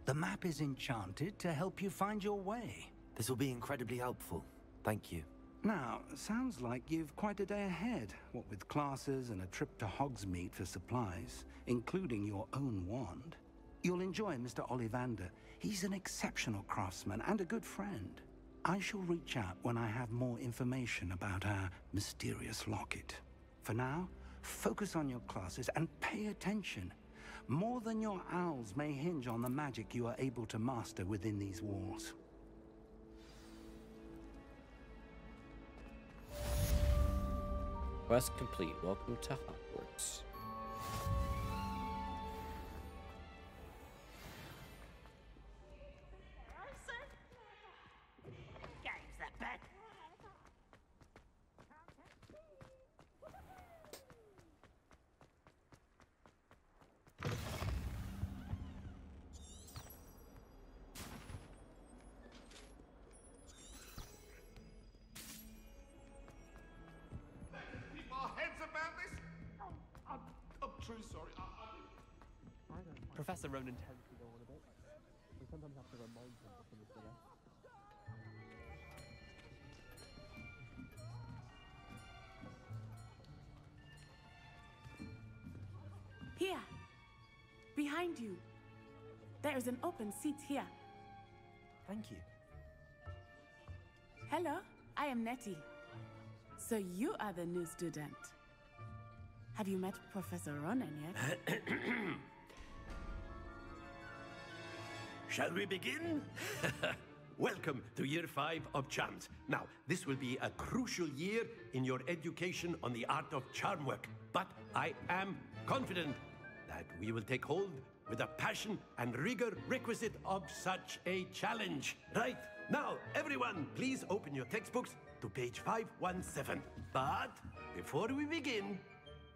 The map is enchanted to help you find your way. This will be incredibly helpful. Thank you. Now, sounds like you've quite a day ahead, what with classes and a trip to Hogsmeade for supplies, including your own wand. You'll enjoy Mr. Ollivander. He's an exceptional craftsman and a good friend. I shall reach out when I have more information about our mysterious locket. For now, focus on your classes and pay attention. More than your owls may hinge on the magic you are able to master within these walls. Quest complete. Welcome to Hogwarts. Professor Ronan tends to go on a bit. We sometimes have to remind him to finish the rest. Here, behind you. There is an open seat here. Thank you. Hello, I am Nettie. So you are the new student. Have you met Professor Ronan yet? Shall we begin? Welcome to Year 5 of Charms. Now, this will be a crucial year in your education on the art of charm work. But I am confident that we will take hold with the passion and rigor requisite of such a challenge. Right, now, everyone, please open your textbooks to page 517. But before we begin,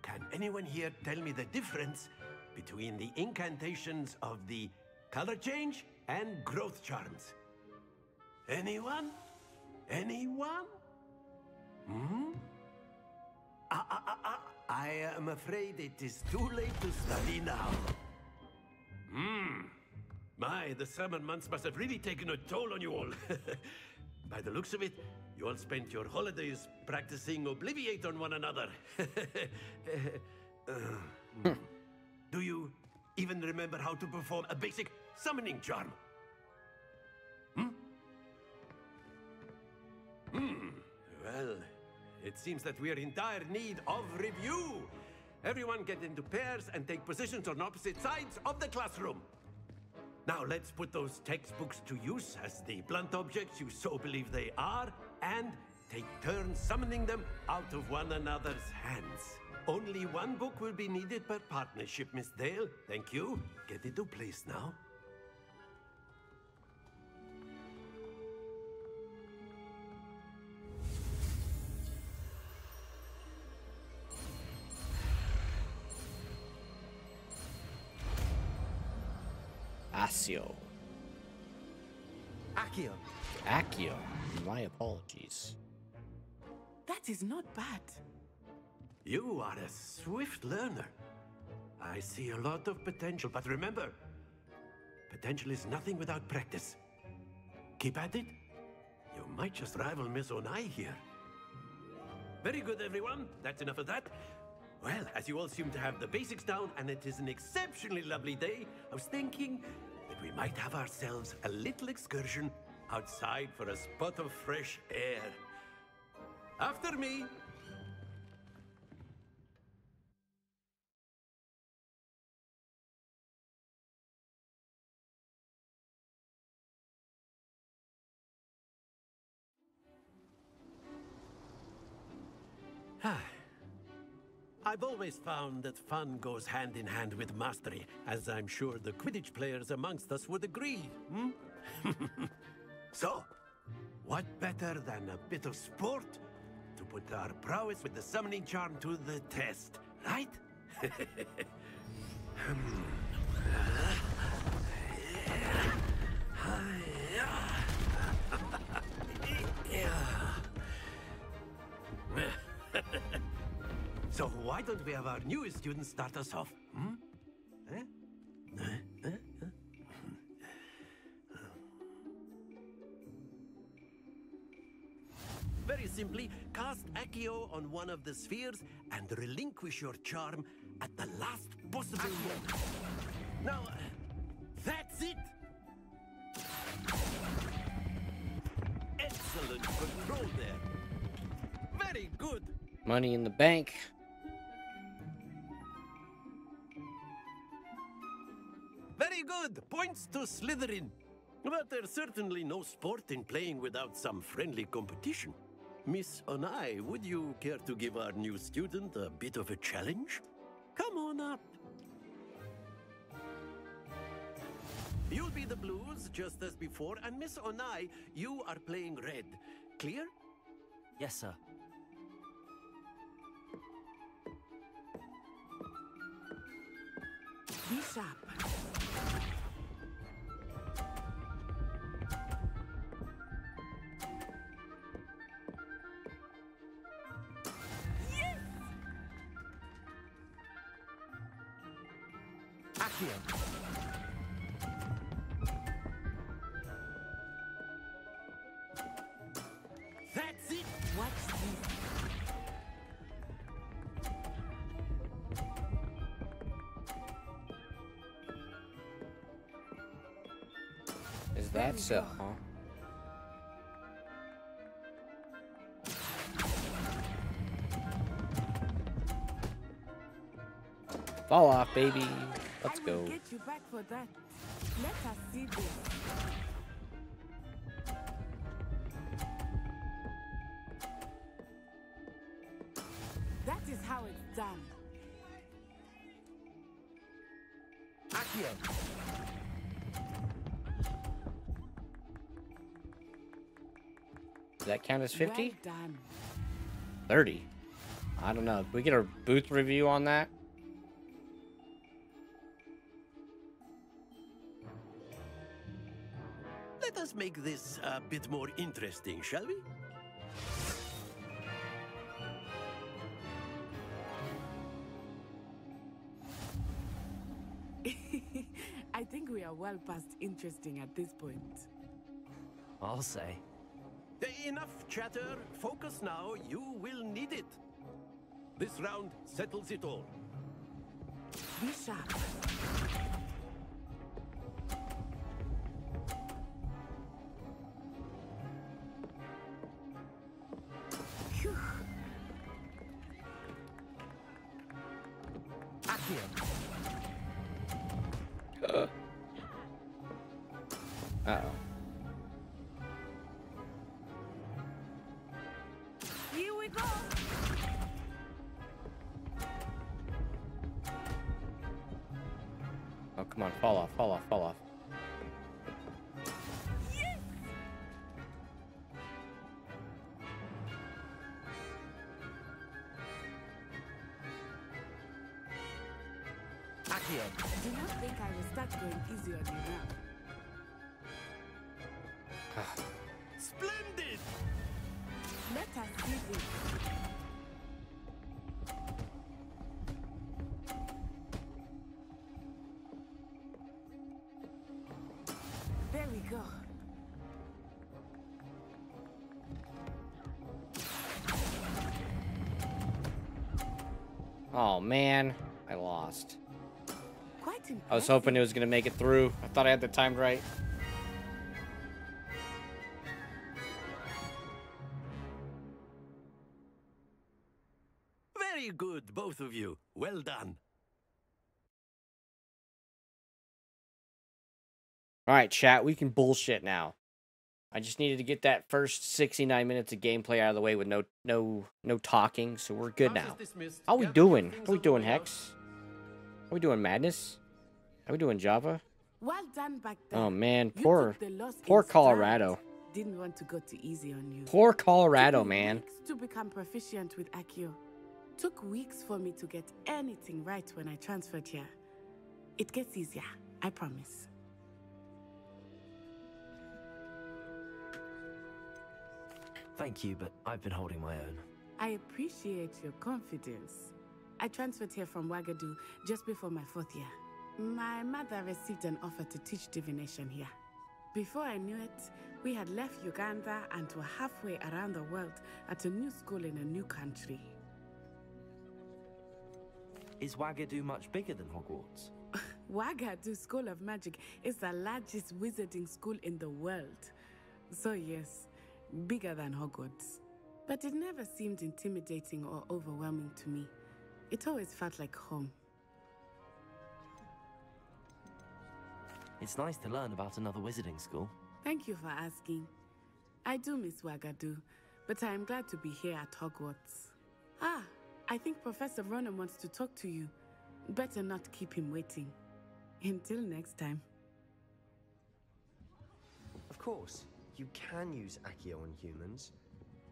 can anyone here tell me the difference between the incantations of the color change and growth charms? Anyone? Anyone? Hmm? I am afraid it is too late to study now. My, the summer months must have really taken a toll on you all. By the looks of it, you all spent your holidays practicing Obliviate on one another. Do you even remember how to perform a basic summoning charm? Well, it seems that we are in dire need of review. Everyone get into pairs and take positions on opposite sides of the classroom. Now let's put those textbooks to use as the blunt objects you so believe they are, and take turns summoning them out of one another's hands. Only one book will be needed per partnership, Miss Dale. Thank you. Get into place now. Accio. Accio. Accio. My apologies. That is not bad. You are a swift learner. I see a lot of potential, but remember, potential is nothing without practice. Keep at it. You might just rival Miss Onai here. Very good, everyone. That's enough of that. Well, as you all seem to have the basics down, and it is an exceptionally lovely day, I was thinking that we might have ourselves a little excursion outside for a spot of fresh air. After me. I've always found that fun goes hand in hand with mastery, as I'm sure the Quidditch players amongst us would agree. So, what better than a bit of sport to put our prowess with the summoning charm to the test, right? So why don't we have our newest student start us off? Very simply, cast Accio on one of the spheres and relinquish your charm at the last possible moment. Now, that's it! Excellent control there. Very good. Money in the bank. Very good! Points to Slytherin. But there's certainly no sport in playing without some friendly competition. Miss Onai, would you care to give our new student a bit of a challenge? Come on up. You'll be the blues, just as before, and Miss Onai, you are playing red. Clear? Yes, sir. Be sharp. Accio. That's huh? Fall off, baby. Let's go. Get you back for that. Let us see this. That is how it's done. Accio. Does that count as 50? Well done. 30. I don't know. Can we get a booth review on that? Let us make this a bit more interesting, shall we? I think we are well past interesting at this point. I'll say. Enough chatter. Focus now. You will need it. This round settles it all. Be sharp. Phew. Uh-oh. Here we go. Oh, come on. Fall off, fall off, fall off. Yes. Do not think I will start going easy on you now. Splendid! Let us see this. There we go. Oh, man. I lost. Quite impressive. I was hoping it was going to make it through. I thought I had the time right. Very good, both of you. Well done. All right, chat. We can bullshit now. I just needed to get that first 69 minutes of gameplay out of the way with no talking, so we're good now. How we doing? How we doing, Hex? How we doing, Madness? How we doing, Java? Well done back there. Oh man, You poor took the loss in Colorado. stride. Didn't want to go too easy on you. Poor Colorado, Took me man. weeks to become proficient with Accio. Took weeks for me to get anything right when I transferred here. It gets easier, I promise. Thank you, but I've been holding my own. I appreciate your confidence. I transferred here from Wagadu just before my 4th year. My mother received an offer to teach divination here. Before I knew it, we had left Uganda and were halfway around the world at a new school in a new country. Is Wagadu much bigger than Hogwarts? Wagadu School of Magic is the largest wizarding school in the world. So yes, bigger than Hogwarts. But it never seemed intimidating or overwhelming to me. It always felt like home. It's nice to learn about another wizarding school. Thank you for asking. I do miss Wagadu, but I am glad to be here at Hogwarts. Ah, I think Professor Ronan wants to talk to you. Better not keep him waiting. Until next time. Of course, you can use Accio on humans,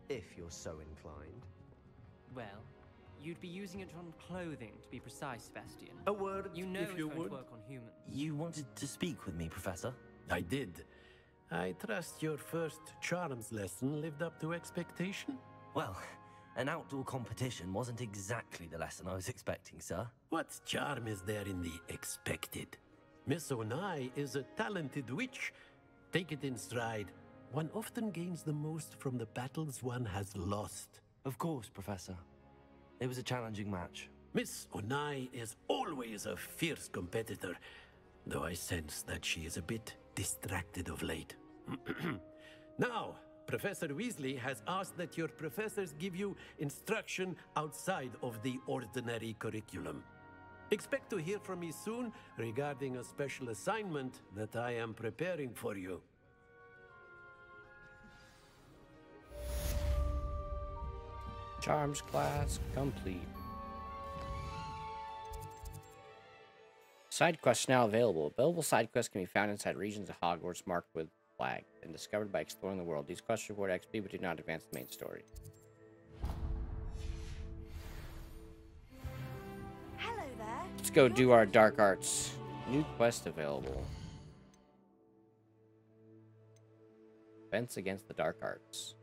if you're so inclined. Well, you'd be using it on clothing, to be precise, Sebastian. A word, you know if you it's going would. to work on humans. You wanted to speak with me, Professor? I did. I trust your first charms lesson lived up to expectation? Well, an outdoor competition wasn't exactly the lesson I was expecting, sir. What charm is there in the expected? Miss Onai is a talented witch. Take it in stride. One often gains the most from the battles one has lost. Of course, Professor. It was a challenging match. Miss Onai is always a fierce competitor, though I sense that she is a bit distracted of late. Now, Professor Weasley has asked that your professors give you instruction outside of the ordinary curriculum. Expect to hear from me soon regarding a special assignment that I am preparing for you. Charms class complete. Side quests now available. Available side quests can be found inside regions of Hogwarts marked with flag and discovered by exploring the world. These quests reward XP but do not advance the main story. Hello there. Let's go do our dark arts. New quest available. Defense against the dark arts.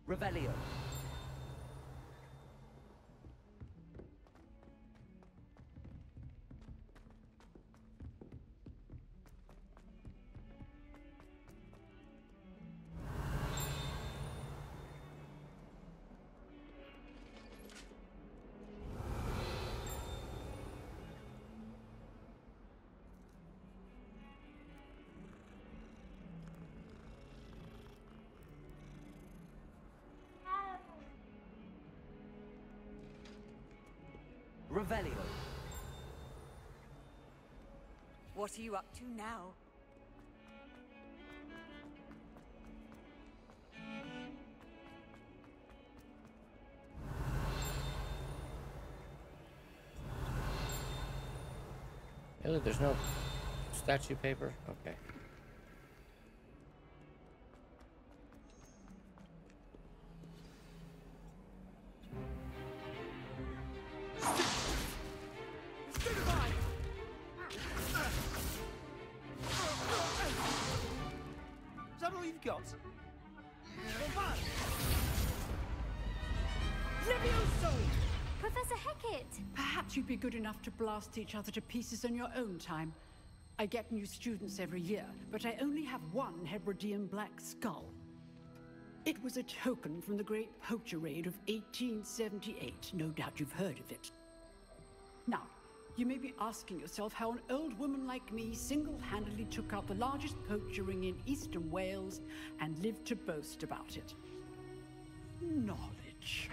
Revelio. Revelio. What are you up to now? Really? There's no statue paper? Okay. Got? Levioso! Professor Hecat! Perhaps you'd be good enough to blast each other to pieces in your own time. I get new students every year, but I only have one Hebridean black skull. It was a token from the Great Poacher Raid of 1878. No doubt you've heard of it. Now, you may be asking yourself how an old woman like me single-handedly took out the largest poacher ring in eastern Wales and lived to boast about it. Knowledge.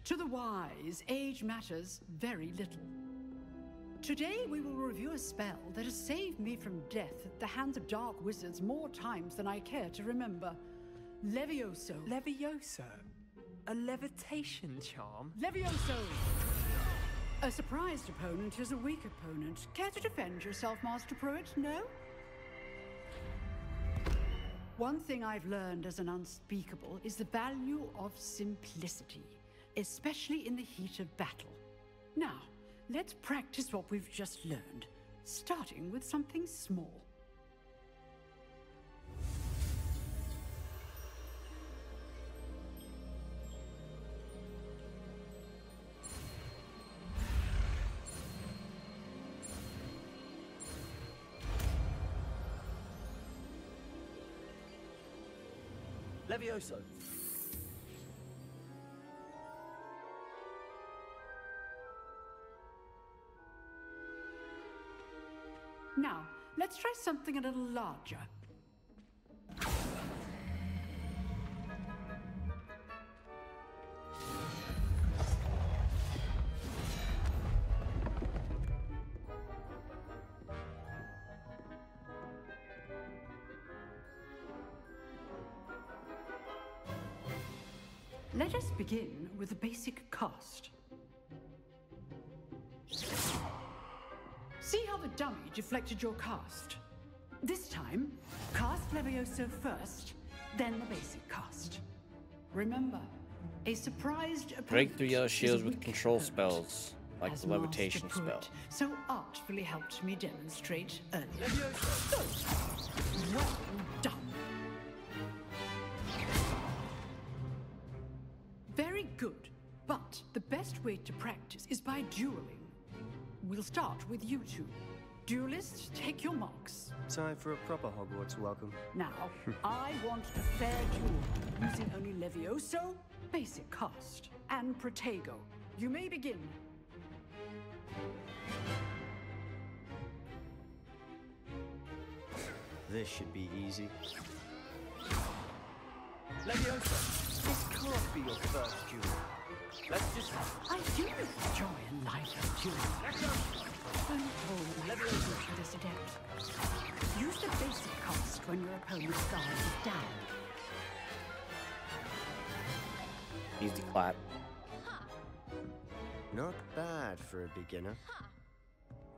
To the wise, age matters very little. Today we will review a spell that has saved me from death at the hands of dark wizards more times than I care to remember. Levioso. Levioso? A levitation charm? Levioso! A surprised opponent is a weak opponent. Care to defend yourself, Master Pruitt? No? One thing I've learned as an unspeakable is the value of simplicity, especially in the heat of battle. Now, let's practice what we've just learned, starting with something small. Levioso. Now, let's try something a little larger. Let us begin with a basic cast. See how the dummy deflected your cast? This time, cast Levioso first, then the basic cast. Remember, a surprised opponent Break through yellow shields is a with weak control opponent, spells, like as the levitation Master spell. Poet so artfully helped me demonstrate earlier. So, well done. Very good, but the best way to practice is by dueling. We'll start with you two. Duelists, take your marks. Time for a proper Hogwarts welcome. Now, I want a fair duel, using only Levioso, basic cast, and Protego. You may begin. This should be easy. Leviosa, this can't be your first duel. Let's just... I do enjoy a lively duel. Don't hold Leviosa to this adept. Use the basic cast when your opponent's guard is down. Easy clap. Not bad for a beginner.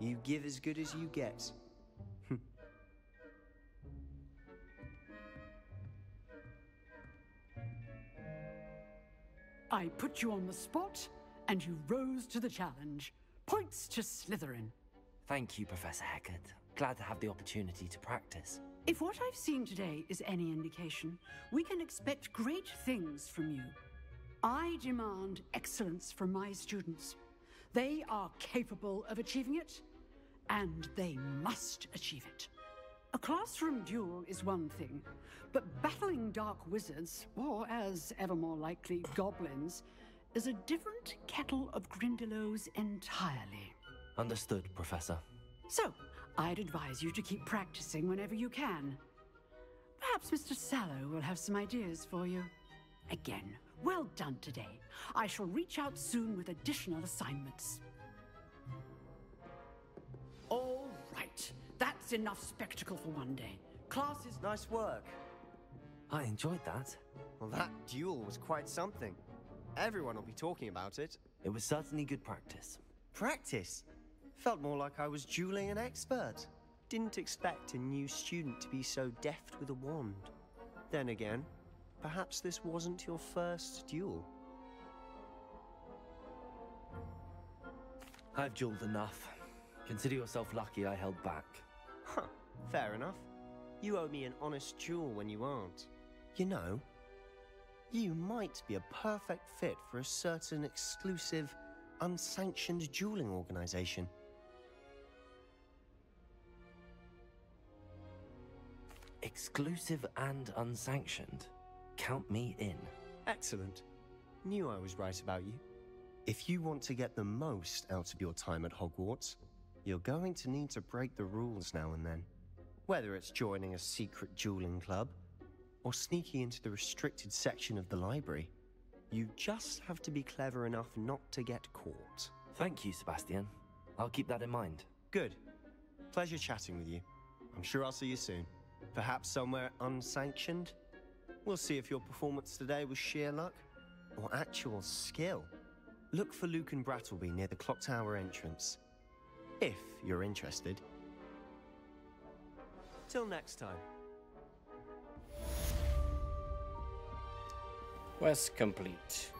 You give as good as you get. I put you on the spot, and you rose to the challenge. Points to Slytherin. Thank you, Professor Heckard. Glad to have the opportunity to practice. If what I've seen today is any indication, we can expect great things from you. I demand excellence from my students. They are capable of achieving it, and they must achieve it. A classroom duel is one thing, but battling dark wizards, or as ever more likely, goblins, is a different kettle of Grindylows entirely. Understood, Professor. So, I'd advise you to keep practicing whenever you can. Perhaps Mr. Sallow will have some ideas for you. Again, well done today. I shall reach out soon with additional assignments. All right, that's enough spectacle for one day. Class is... Nice work. I enjoyed that. Well, that duel was quite something. Everyone will be talking about it. It was certainly good practice. Practice? Felt more like I was dueling an expert. Didn't expect a new student to be so deft with a wand. Then again, perhaps this wasn't your first duel. I've dueled enough. Consider yourself lucky I held back. Huh, fair enough. You owe me an honest duel when you aren't. You know, you might be a perfect fit for a certain exclusive, unsanctioned dueling organization. Exclusive and unsanctioned. Count me in. Excellent. Knew I was right about you. If you want to get the most out of your time at Hogwarts, you're going to need to break the rules now and then. Whether it's joining a secret dueling club, or sneaking into the restricted section of the library, you just have to be clever enough not to get caught. Thank you, Sebastian. I'll keep that in mind. Good. Pleasure chatting with you. I'm sure I'll see you soon. Perhaps somewhere unsanctioned? We'll see if your performance today was sheer luck or actual skill. Look for Luke and Brattleby near the clock tower entrance, if you're interested. Till next time. Quest complete.